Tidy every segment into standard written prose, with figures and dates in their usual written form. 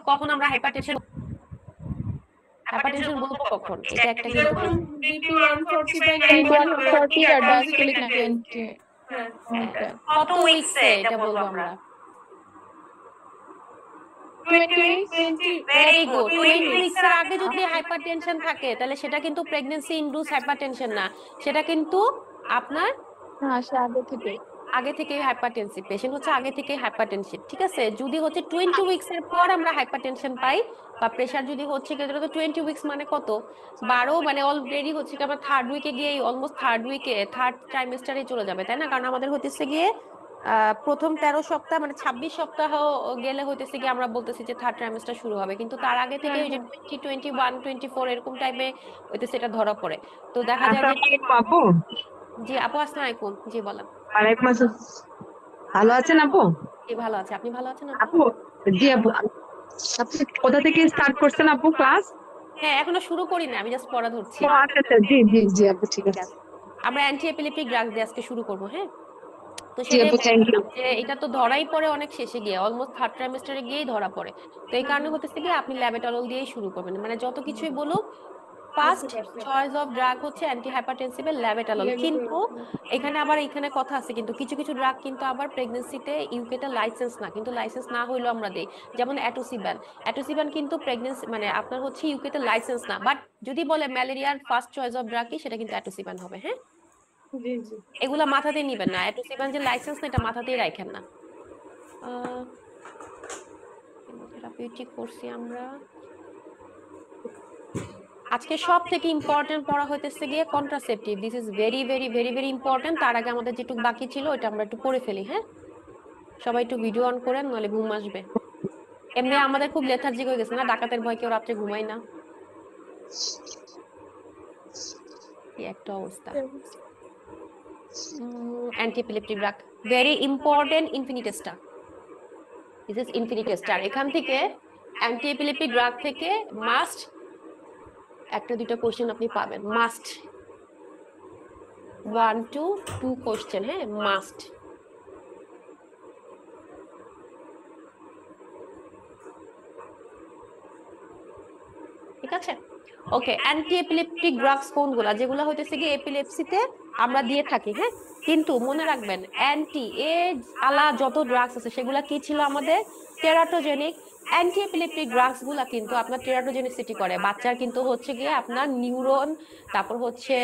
কখন আমরা হাইপারটেনশন বলবো কখন? এটা একটা কিন্তু BP 140 by 90 140 আর diastolic 20 হ্যাঁ কত উইকসে এটা বলবো আমরা? 20 weeks 20 very good. 20 weeks weeks এর আগে যদি হাইপারটেনশন থাকে তাহলে সেটা কিন্তু প্রেগন্যান্সি ইনডিউস হাইপারটেনশন না, সেটা কিন্তু আপনার হ্যাঁ সে আগে থেকে আগে থেকেই হাইপারটেনসিভ পেশেন্ট হচ্ছে আগে থেকেই হাইপারটেনসিভ। ঠিক আছে, যদি হচ্ছে 20 উইকস এর পর আমরা হাইপারটেনশন পাই বা প্রেসার যদি হচ্ছে কি, তো 20 উইকস মানে কত, 12 মানে অলরেডি হচ্ছে কি আমরা থার্ড উইকে গিয়ে অলমোস্ট থার্ড ট্রাইমেস্টারে চলে যাবে, তাই না? কারণ আমাদের হচ্ছে গিয়ে প্রথম 13 সপ্তাহ মানে 26 সপ্তাহ গেলে হইতেছে কি আমরা বলতেছি যে থার্ড ট্রাইমেস্টার শুরু হবে, কিন্তু তার আগে থেকে ওই যে 20, 21, 24 এরকম টাইমে হইতেছে এটা ধরা পড়ে। তো দেখা যায় যে আপু জি আপু আসসালামু আলাইকুম। জি বলেন। ওয়ালাইকুম আসসালাম। ভালো আছেন আপু? জি ভালো আছে, আপনি ভালো আছেন আপু? আপু জি আপু, আপনি কোথা থেকে স্টার্ট করছেন আপু ক্লাস? হ্যাঁ এখনো শুরু করি না, আমি জাস্ট পড়া ধরছি। ও আচ্ছা আচ্ছা, জি জি জি আপু, ঠিক ঠিক আছে। আছে, আমরা অ্যান্টি এপিলেপটিক ড্রাগ দিয়ে আজকে শুরু করবো। হ্যাঁ, তো জি সেটাই আপু, থ্যাংক ইউ। বলছিলাম যে এটা তো ধরাই পড়ে অনেক শেষে গিয়ে, অলমোস্ট থার্ড ট্রাইমেস্টারে গিয়েই ধরা পড়ে। তো এই কারণে হতেছে কি আপনি ল্যাবেটালল দিয়েই শুরু করবেন, মানে যত কিছুই বলুক ফার্স্ট চয়েস অফ ড্রাগ হচ্ছে অ্যান্টি হাইপারটেনসিভ এর ল্যাবেটালল। কিন্তু এখানে কথা আছে, কিন্তু কিছু কিছু ড্রাগ কিন্তু আবার প্রেগন্যান্সিতে ইউকেটা লাইসেন্স না, কিন্তু লাইসেন্স না হইলেও আমরা দেই। যেমন অ্যাটোসিবান কিন্তু প্রেগন্যান্সি মানে আপনার হচ্ছে ইউকেতে লাইসেন্স না, বাট যদি বলে ম্যালেরিয়ার ফার্স্ট চয়েস অফ ড্রাগ কি, সেটা কিন্তু অ্যাটোসিবান হবে। হ্যাঁ, জি জি এগুলা মাথাতেই নিবেন না, অ্যাটোসিবান যে লাইসেন্স না এটা মাথাতেই রাখেন না। থেরাপিউটিক করছি আমরা আজকে। সব থেকে ইম্পর্টেন্ট পড়া হইতেছে গিয়ে contraceptive. This is very very very very important. তার আগে আমাদের যেটুকু বাকি ছিল ওটা আমরা একটু পড়ে ফেলি। হ্যাঁ, সবাই একটু ভিডিও অন করেন, নাহলে ঘুম আসবে। এমনি আমাদের খুব লেথার্জিক হয়ে গেছে না, ডাকাতের ভয় কেউ রাত্রে ঘুমায় না, কি একটা অবস্থা। Anti epileptic drug very important, infinity star. This is infinity star. এখান থেকে অ্যান্টি এপিলেপটিক ড্রাগ থেকে মাস্ট একটা দুটো কোশ্চেন আপনি পাবেন, মাস্ট 1 to 2 কোশ্চেন। হ্যাঁ, মাস্ট। ঠিক আছে, ওকে। অ্যান্টি এপিলেপটিক ড্রাগস কোনগুলা, যেগুলো হইতেছে কি এপিলেপসিতে আমরা দিয়ে থাকি। হ্যাঁ, কিন্তু মনে রাখবেন অ্যান্টি এ আলা যত ড্রাগস আছে সেগুলা কি ছিল আমাদের টেরাটোজেনিক। অ্যান্টি এপিলেপটিক ড্রাগস গুলা কিন্তু আপনার টেরাটোজেনিসিটি করে, বাচ্চার কিন্তু হচ্ছে গিয়ে আপনার নিউরন, তারপর হচ্ছে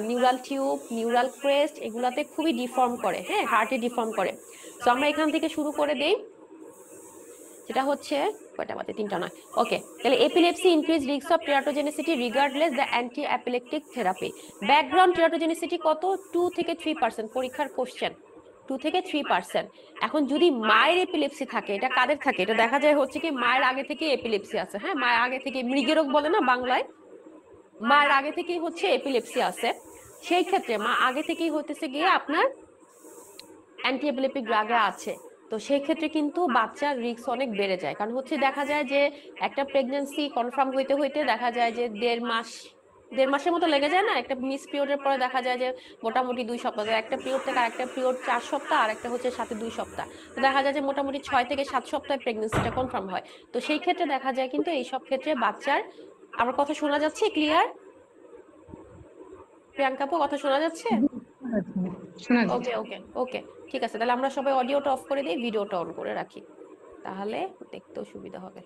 নিউরাল টিউব, নিউরাল ক্রেস্ট, এগুলাতে খুবই ডিফর্ম করে। হ্যাঁ, হার্টে ডিফর্ম করে। তো আমরা এখান থেকে শুরু করে দেই, যেটা হচ্ছে কয়টা বাজে, 3টা নয়। ওকে, তাহলে epilepsy increase risk of teratogenicity regardless the anti epileptic therapy. Background teratogenicity কত, 2 থেকে 3%। পরীক্ষার কোশ্চেন 2 থেকে 3%। এখন যদি মায়ের এপিলেপসি থাকে, এটা কাদের থাকে, এটা দেখা যায় হচ্ছে কি মায়ের আগে থেকে এপিলেপসি আছে। হ্যাঁ, মায়ের আগে থেকে মৃগেরোগ বলে না বাংলায়, মায়ের আগে থেকেই হচ্ছে এপিলেপসি আছে, সেই ক্ষেত্রে মা আগে থেকেই হতেছে গিয়ে আপনার অ্যান্টি এপিলেপটিক ড্রাগে আছে। তো সেই ক্ষেত্রে কিন্তু বাচ্চার রিস্ক অনেক বেড়ে যায়, কারণ হচ্ছে দেখা যায় যে একটা প্রেগন্যান্সি কনফার্ম হইতে হইতে দেখা যায় যে 1.5 মাসের মতো লেগে যায় না, একটা মিস পিরিয়ডের পরে দেখা যায় যে মোটামুটি 2 সপ্তাহ, একটা পিরিয়ড থেকে আরেকটা পিরিয়ড 4 সপ্তাহ, আর একটা হচ্ছে সাথে 2 সপ্তাহ। তো দেখা যায় যে মোটামুটি 6 থেকে 7 সপ্তাহে প্রেগন্যান্সিটা কনফার্ম হয়। তো সেই ক্ষেত্রে দেখা যায় কিন্তু এই সব ক্ষেত্রে বাচ্চার, আমার কথা শোনা যাচ্ছে ক্লিয়ার? প্রিয়াঙ্কা আপু কথা শোনা যাচ্ছে? শোনা যাচ্ছে। ওকে ওকে ওকে, ঠিক আছে। তাহলে আমরা সবাই অডিওটা অফ করে দিই, ভিডিওটা অন করে রাখি, তাহলে দেখতেও সুবিধা হবে।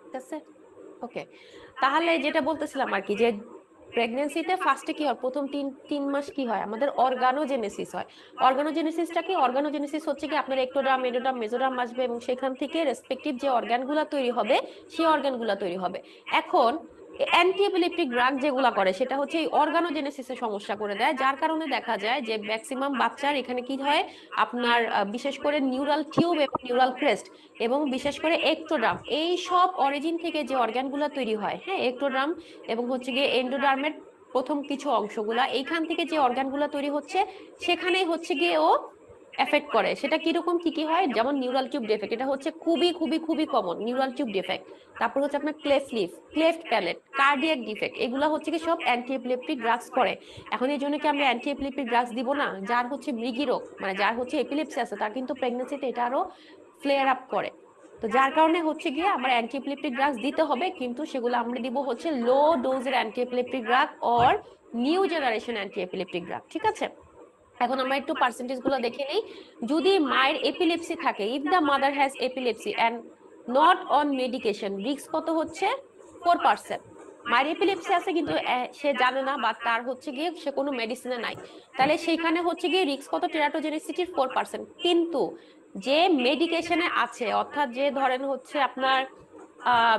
ঠিক আছে, ওকে। তাহলে যেটা বলতেছিলাম আর কি, যে প্রেগন্যান্সিতে ফার্স্টে কি হয়, প্রথম তিন মাস কি হয় আমাদের অর্গানোজেনেসিস হয়। অর্গানোজেনেসিসটা কি, অর্গানোজেনেসিস হচ্ছে কি আপনার একটোডার্ম, এন্ডোডার্ম, মেসোডার্ম আসবে এবং সেখান থেকে রেসপেক্টিভ যে অর্গানগুলা তৈরি হবে সেই অর্গানগুলা তৈরি হবে। এখন অ্যান্টি এপিলেপটিক ড্রাগ যেগুলা করে সেটা হচ্ছে এই অর্গানোজেনেসিসে সমস্যা করে দেয়, যার কারণে দেখা যায় যে ম্যাক্সিমাম বাচ্চার এখানে কি হয় আপনার বিশেষ করে নিউরাল টিউব এবং নিউরাল ক্রেস্ট এবং বিশেষ করে একটোডার্ম, এই সব অরিজিন থেকে যে অর্গানগুলা তৈরি হয়, হ্যাঁ একটোডার্ম এবং হচ্ছে গিয়ে এন্ডোডার্মের প্রথম কিছু অংশগুলা, এইখান থেকে যে অর্গানগুলা তৈরি হচ্ছে সেখানেই হচ্ছে গিয়ে ও এফেক্ট করে। সেটা কিরকম কি কি হয়, যেমন নিউরাল টিউব ডিফেক্ট, এটা হচ্ছে খুবই খুবই খুবই কমন নিউরাল টিউব ডিফেক্ট। তারপর হচ্ছে আপনার cleft lip, cleft palate, cardiac defect, এগুলা হচ্ছে কি সব অ্যান্টি এপিলেপটিক ড্রাগস করে। এখন এই জন্য কি আমরা অ্যান্টি এপিলেপটিক ড্রাগস দিব না? যার হচ্ছে মৃগী রোগ মানে যার হচ্ছে এপিলেপসি আছে তার কিন্তু প্রেগন্যান্সিতে এটা আরো ফ্লেয়ার আপ করে। তো যার কারণে হচ্ছে গিয়ে আমার অ্যান্টি এপিলেপটিক ড্রাগস দিতে হবে, কিন্তু সেগুলো আমরা দিব হচ্ছে লো ডোজের anti epileptic drug or new generation anti epileptic drug. ঠিক আছে, এখন আমরা একটু পার্সেন্টেজ গুলো দেখে নেই। যদি মায়ের এপিলেপসি থাকে, if the mother has epilepsy and not on medication, risk কত হচ্ছে 4%। মায়ের এপিলেপসি আছে কিন্তু সে জানে না বা তার হচ্ছে গিয়ে সে কোনো মেডিসিনে নাই, তাহলে সেইখানে হচ্ছে গিয়ে রিস্ক কত টেরাটোজেনিসিটির 4%। কিন্তু যে মেডিকেশনে আছে, অর্থাৎ যে ধরেন হচ্ছে আপনার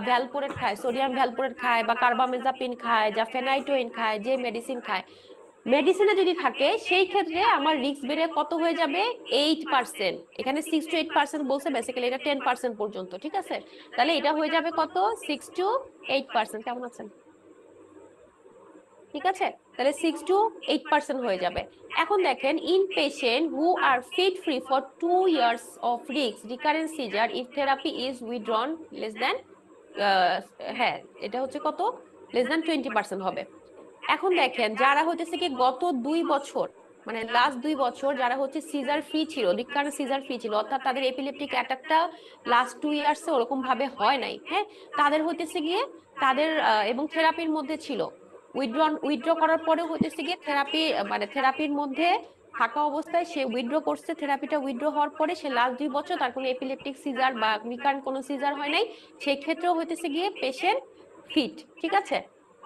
ভ্যালপোরেট খায়, সোডিয়াম ভ্যালপোরেট খায় বা কার্বামেজাপিন খায়, যা ফেনাইটোইন খায়, যে মেডিসিন খায়, মেডিসিনে যদি থাকে সেই ক্ষেত্রে আমার রিস্ক বেড়ে কত হয়ে যাবে 8%। এখানে 6 to 8% বলছে, বেসিক্যালি এটা 10% পর্যন্ত। ঠিক আছে, তাহলে এটা হয়ে যাবে কত 6 to 8%। কেমন আছেন? ঠিক আছে, তাহলে 6 to 8% হয়ে যাবে। এখন দেখেন, in patient who are fit free for 2 years of risk recurrent seizure if therapy is withdrawn less than হ্যাঁ এটা হচ্ছে কত less than 20% হবে। এখন দেখেন, যারা হচ্ছে কি গত 2 বছর মানে লাস্ট 2 বছর যারা হচ্ছে সিজার ফ্রি ছিল, রিকারেন্ট সিজার ফ্রি ছিল, অর্থাৎ তাদের এপিলেপটিক অ্যাটাকটা লাস্ট 2 ইয়ার্সে ওরকম ভাবে হয় নাই, হ্যাঁ, তাদের হইতেছে গিয়ে তাদের এবং থেরাপির মধ্যে ছিল, উইথড্র করার পরেও হইতেছে গিয়ে থেরাপি মানে থেরাপির মধ্যে থাকা অবস্থায় সে উইথড্র করছে, থেরাপিটা উইথড্র হওয়ার পরে সে লাস্ট 2 বছর তার কোনো এপিলেপটিক সিজার বা রিকারেন্ট কোনো সিজার হয় নাই, সেই ক্ষেত্রেও হইতেছে গিয়ে পেশেন্ট ফিট। ঠিক আছে,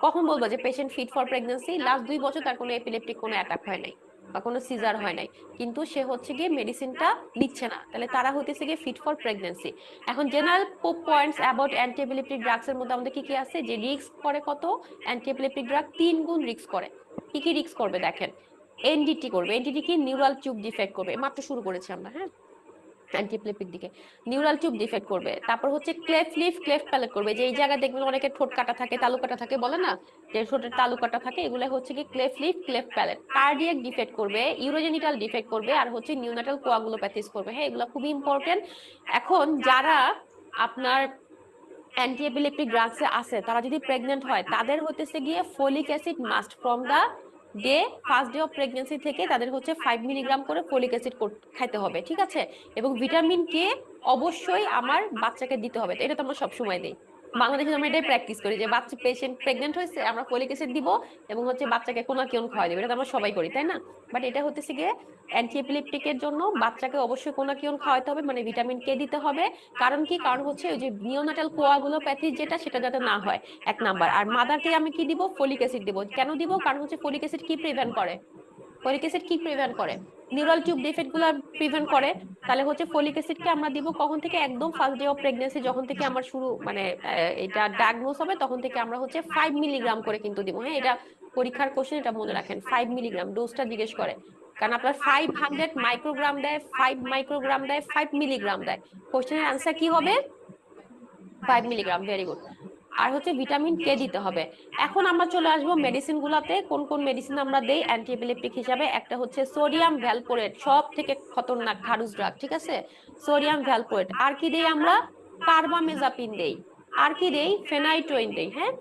কখন বলবো যে patient fit for pregnancy? Last 2 বছর তার কোনো এপিলেপটিক কোনো অ্যাটাক হয় নাই বা কোনো সিজার হয় নাই, কিন্তু সে হচ্ছে গিয়ে মেডিসিনটা নিচ্ছে না, তাহলে তারা হইতেছে গিয়ে ফিট ফর প্রেগন্যান্সি। এখন general points about anti epileptic drugs এর মধ্যে আমাদের কি কি আছে? যে রিস্ক করে কত, অ্যান্টি এপিলেপটিক ড্রাগ 3 গুণ রিস্ক করে। কি কি রিস্ক করবে দেখেন, এনডিটি করবে, এনডিটি কি নিউরাল টিউব ডিফেক্ট করবে, মাত্র শুরু করেছি আমরা, হ্যাঁ, অ্যান্টিপ্লেপিক দিকে নিউরাল টিউব ডিফেক্ট করবে। তারপর হচ্ছে ক্লেফট লিফ ক্লেফট প্যালেট করবে, যে এই জায়গায় দেখবেন অনেকের ঠোঁট কাটা থাকে, তালু কাটা থাকে, বলে না যে ঠোঁটের তালু কাটা থাকে, এগুলো হচ্ছে কি cleft lip cleft palate. Cardiac defect করবে, ইউরোজেনিটাল ডিফেক্ট করবে, আর হচ্ছে নিউনাটাল কোয়াগুলোপ্যাথিস করবে। হ্যাঁ, এগুলো খুবই ইম্পর্টেন্ট। এখন যারা আপনার অ্যান্টি এপিলেপটিক ড্রাগসে আছে তারা যদি প্রেগনেন্ট হয়, তাদের হতেছে গিয়ে folic acid must from the first day of pregnancy থেকে তাদের হচ্ছে 5 মিলিগ্রাম করে ফলিক অ্যাসিড খাইতে হবে। ঠিক আছে, এবং ভিটামিন কে অবশ্যই আমার বাচ্চাকে দিতে হবে, এটা তো আমরা সবসময় দিই। বাংলাদেশে আমরা এটাই প্র্যাকটিস করি যে বাচ্চা পেশেন্ট প্রেগনেন্ট হয়েছে আমরা ফলিক অ্যাসিড দিব এবং হচ্ছে বাচ্চাকে কোনাকিয়ন খাওয়াই দেবো, এটা তো আমরা সবাই করি, তাই না? বাট এটা হতেছে গিয়ে অ্যান্টি এপিলেপটিকের জন্য বাচ্চাকে অবশ্যই কোনাকিয়ন খাওয়াতে হবে, মানে ভিটামিন কে দিতে হবে। কারণ কি? কারণ হচ্ছে ওই যে নিওনাটাল কোয়াগুলোপ্যাথি যেটা, সেটা যাতে না হয়, 1 নাম্বার। আর মাদারকে আমি কি দিব? ফলিক অ্যাসিড দিব। কেন দিব? কারণ হচ্ছে ফলিক অ্যাসিড কি প্রিভেন্ট করে? ফলিক অ্যাসিড কি প্রিভেন্ট করে? নিউরাল টিউব ডিফেক্ট গুলো প্রিভেন্ট করে। তাহলে হচ্ছে ফলিক অ্যাসিডকে আমরা দিব কখন থেকে? একদম ফার্স্ট ডে অফ প্রেগন্যান্সি যখন থেকে আমার শুরু মানে এটা ডায়াগনোস হবে তখন থেকে আমরা হচ্ছে 5 মিলিগ্রাম করে কিন্তু দিব। হ্যাঁ, এটা পরীক্ষার কোশ্চেন, এটা মনে রাখেন, 5 মিলিগ্রাম ডোজটা জিজ্ঞেস করে। কারণ আপনার 500 মাইক্রোগ্রাম দেয়, 5 মাইক্রোগ্রাম দেয়, 5 মিলিগ্রাম দেয়, কোশ্চেনের আনসার কি হবে? 5 মিলিগ্রাম। Very good. আর হচ্ছে ভিটামিন কে দিতে হবে। এখন আমরা চলে আসবো মেডিসিন গুলাতে, কোন কোন মেডিসিন আমরা দেই অ্যান্টি এপিলেপটিক হিসাবে। একটা হচ্ছে সোডিয়াম ভ্যালপোরেট, সব থেকে খতরনাক খারুস ড্রাগ। ঠিক আছে, সোডিয়াম ভ্যালপোরেট। আর কি দেই আমরা? কার্বামেজাপিন দেই। আর কি দেই? ফেনাইটোইন দেই। হ্যাঁ,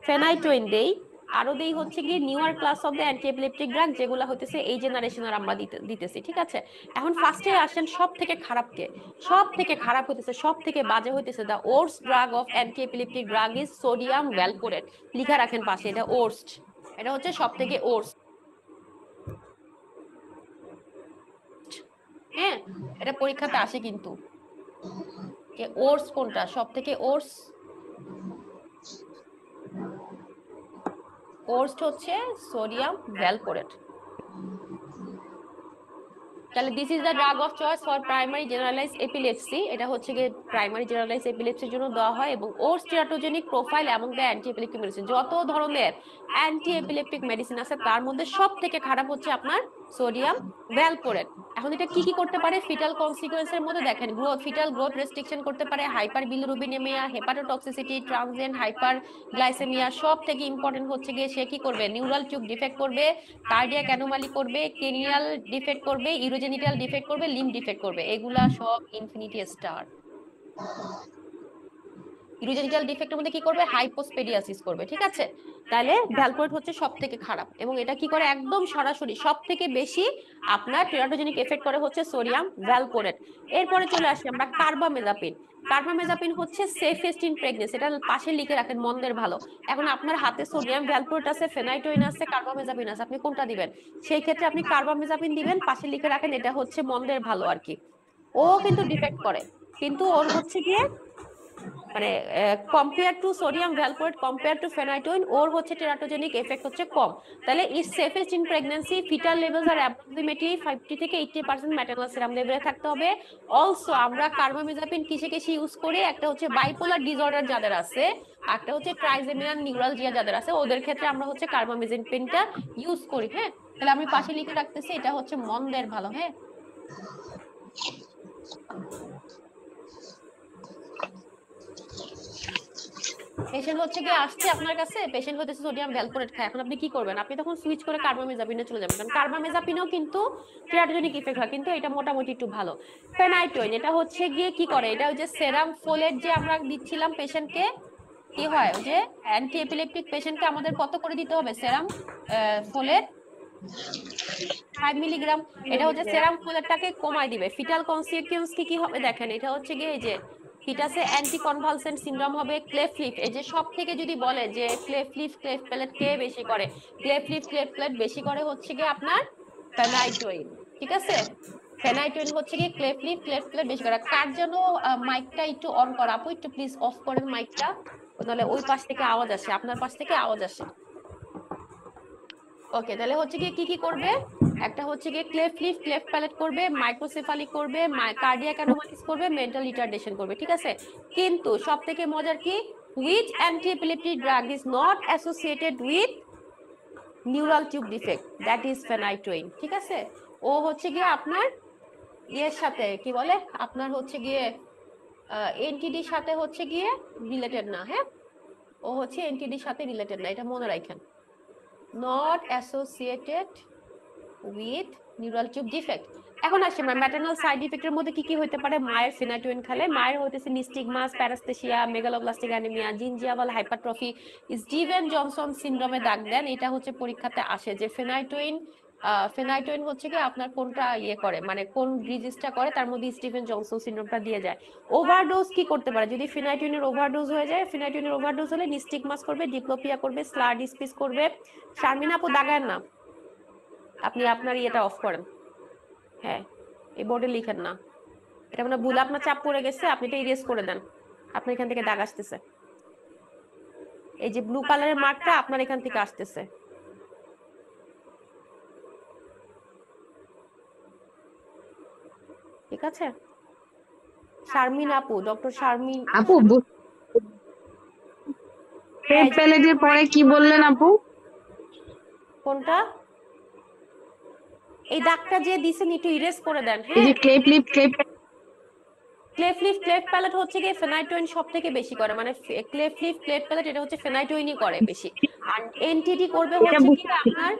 ফেনাইটোইন দেই। আরো দেই হচ্ছে কি newer class of the anti epileptic drug, যেগুলো হতেছে এই জেনারেশনের আমরা দিতেছি। ঠিক আছে, এখন ফার্স্টে আসেন সব থেকে খারাপ কে? সব থেকে খারাপ হইতেছে, সব থেকে বাজে হইতেছে the worst drug of anti epileptic drug is sodium valproate. লিখা রাখেন পাশে, এটা ওর্স্ট, এটা হচ্ছে সব থেকে ওর্স্ট। হ্যাঁ, এটা পরীক্ষাতে আসে কিন্তু, ওর্স্ট কোনটা সব থেকে ওর্স্ট? ওর্স্ট হচ্ছে সোডিয়াম ভ্যালপোরেট। তাহলে this is the drug of choice for primary generalize epilepsy. এটা হচ্ছে গিয়ে প্রাইমারি জেনারেলাইজ এপিলেপসির জন্য দেওয়া হয়। এবং ওর্স টেরাটোজেনিক প্রোফাইল এবং দ্য অ্যান্টি এপিলেপটিক মেডিসিন, যত ধরনের অ্যান্টি এপিলেপটিক মেডিসিন আছে তার মধ্যে সব থেকে খারাপ হচ্ছে আপনার সোডিয়াম ভ্যালপোরেট। এখন এটা কি কি করতে পারে ফিটাল কনসিকুয়েন্সের মধ্যে? দেখেন, ফিটাল গ্রোথ রেস্ট্রিকশন করতে পারে, hyperbilirubinemia, hepatotoxicity, transient hyperglycemia. সব থেকে ইম্পর্টেন্ট হচ্ছে গিয়ে সে কি করবে? নিউরাল টিউব ডিফেক্ট করবে, কার্ডিয়াক অ্যানোমালি করবে, ক্রেনিয়াল ডিফেক্ট করবে, ইউরোজেনিটাল ডিফেক্ট করবে, লিম্ব ডিফেক্ট করবে। এগুলা সব ইনফিনিটি স্টার। ইউরোজেনিটাল ডিফেক্টের মধ্যে কি করবে, হাইপোস্পেডিয়াসিস করবে, ঠিক আছে। তাহলে ভ্যালপোরেট হচ্ছে সব থেকে খারাপ, এবং এটা কি করে একদম সরাসরি সব থেকে বেশি আপনার টেরাটোজেনিক এফেক্ট করে হচ্ছে সোডিয়াম ভ্যালপোরেট। এরপরে চলে আসি আমরা কার্বামেজাপিন। কার্বামেজাপিন হচ্ছে সেফেস্ট ইন প্রেগনেন্সি, এটা পাশে লিখে রাখেন মন্দের ভালো। এখন আপনার হাতে সোডিয়াম ভ্যালপোরেট আছে, ফেনাইটোইন আছে, কার্বামেজাপিন আছে, আপনি কোনটা দিবেন? সেই ক্ষেত্রে আপনি কার্বামেজাপিন দিবেন, পাশে লিখে রাখেন এটা হচ্ছে মন্দের ভালো আর কি। ও কিন্তু ডিফেক্ট করে, কিন্তু ওর হচ্ছে গিয়ে মানে compare to sodium valproate, compare to phenytoin, ওর হচ্ছে টেরাটোজেনিক এফেক্ট হচ্ছে কম। তাহলে is safest in pregnancy, fetal levels are approximately 50 থেকে 80% ম্যাটারনাল সিরাম লেভেলে থাকতে হবে। অলসো আমরা কার্বামেজাপিন কিসে কিসে ইউজ করি, একটা হচ্ছে বাইপোলার ডিসঅর্ডার যাদের আছে, একটা হচ্ছে ট্রাইজেমিনাল নিউরালজিয়া যাদের আছে, ওদের ক্ষেত্রে আমরা হচ্ছে কার্বামেজাপিনটা ইউজ করি। হ্যাঁ, তাহলে আমি পাশে লিখে রাখতেছি এটা হচ্ছে মন্দের ভালো। হ্যাঁ, পেশেন্ট হচ্ছে কি আসছে আপনার কাছে, পেশেন্ট হচ্ছে সোডিয়াম ভ্যালপোরেট খায়, এখন আপনি কি করবেন? আপনি তখন সুইচ করে কার্বামেজাপিনে চলে যাবেন, কারণ কার্বামেজাপিনও কিন্তু টেরাটোজেনিক ইফেক্ট হয়, কিন্তু এটা মোটামুটি একটু ভালো। ফেনাইটোইন এটা হচ্ছে গিয়ে কি করে, এটা ওই যে সেরাম ফোলেট যে আমরা দিচ্ছিলাম পেশেন্টকে, কি হয় ওই যে অ্যান্টি এপিলেপটিক পেশেন্টকে আমাদের কত করে দিতে হবে সেরাম ফোলেট? 5 মিলিগ্রাম। এটা হচ্ছে সেরাম ফোলেটটাকে কমায় দিবে। ফিটাল কনসিকুয়েন্স কি হবে দেখেন, এটা হচ্ছে গিয়ে এই যে ফিটাসে অ্যান্টি কনভালসেন্ট সিনড্রোম হবে, ক্লেফট লিফ, এই যে সব থেকে যদি বলে যে ক্লেফট লিফ ক্লেফট প্লেট কে বেশি করে, ক্লেফট লিফ ক্লেফট প্লেট বেশি করে হচ্ছে গিয়ে আপনার ফেনাইটোইন, ঠিক আছে। ফেনাইটোইন হচ্ছে গিয়ে ক্লেফট লিফ ক্লেফট প্লেট বেশি করে। কার যেন মাইকটা একটু অন করা, আপু একটু প্লিজ অফ করেন মাইকটা, নাহলে ওই পাশ থেকে আওয়াজ আসে, আপনার পাশ থেকে আওয়াজ আসে। ওকে, তাহলে হচ্ছে গিয়ে কি করবে, একটা হচ্ছে গিয়ে ক্লেফট লিফ ক্লেফট প্যালেট করবে, মাইক্রোসেফালি করবে, কার্ডিয়াক অ্যানোমালিস করবে, মেন্টাল রিটার্ডেশন করবে, ঠিক আছে। কিন্তু সবথেকে মজার কি, which anti-epileptic drug is not associated with neural tube defect, that is phenytoin, ঠিক আছে। ও হচ্ছে গিয়ে আপনার ইয়ের সাথে কি বলে, আপনার হচ্ছে গিয়ে এনটিডির সাথে হচ্ছে গিয়ে রিলেটেড না। হ্যাঁ, ও হচ্ছে এনটিডির সাথে রিলেটেড না, এটা মনে রাখেন, not associated with neural tube defect। এখন আসি আমরা ম্যাটারনাল সাইড ইফেক্টের মধ্যে কি হতে পারে। মায়ের ফেনাইটোইন খেলে মায়ের হইতেছে nystagmus, paresthesia, megaloblastic anaemia, gingival hypertrophy, Steven Johnson সিনড্রোমে দাগ দেন। এটা হচ্ছে পরীক্ষাতে আসে যে ফেনাইটোইন হচ্ছে কি আপনার কোনটা ইয়ে করে, মানে কোন ডিজিজটা করে, তার মধ্যে স্টিভেন জনসন সিনড্রোমটা দিয়ে যায়। ওভারডোজ কি করতে পারে, যদি ফেনাইটোইনের ওভারডোজ হয়ে যায়, ফেনাইটোইনের ওভারডোজ হলে নিস্টিগমাস করবে, ডিপ্লোপিয়া করবে, স্লার ডিসপিস করবে। শারমিন আপু দাগায়েন না, আপনি আপনার ইয়েটা অফ করেন। হ্যাঁ, এই বোর্ডে লিখেন না, এটা মানে ভুল আপনার চাপ পড়ে গেছে, আপনি এটা ইরেজ করে দেন, আপনার এখান থেকে দাগ আসতেছে, এই যে ব্লু কালারের মার্কটা আপনার এখান থেকে আসতেছে। ঠিক আছে, শারমিন আপু, ডক্টর শারমিন আপু প্যালেটের পরে কি বললেন আপু? কোনটা? এই দাগটা যে দিছেন একটু ইরেজ করে দেন। এই যে হ্যাঁ, cleft lip cleft cleft palate হচ্ছে গিয়ে ফেনাইটোইন সব থেকে বেশি করে, মানে ক্লেফট প্যালেট এটা হচ্ছে ফেনাইটোইনই করে বেশি, আর এনটিডি করবে হচ্ছে কি আপনার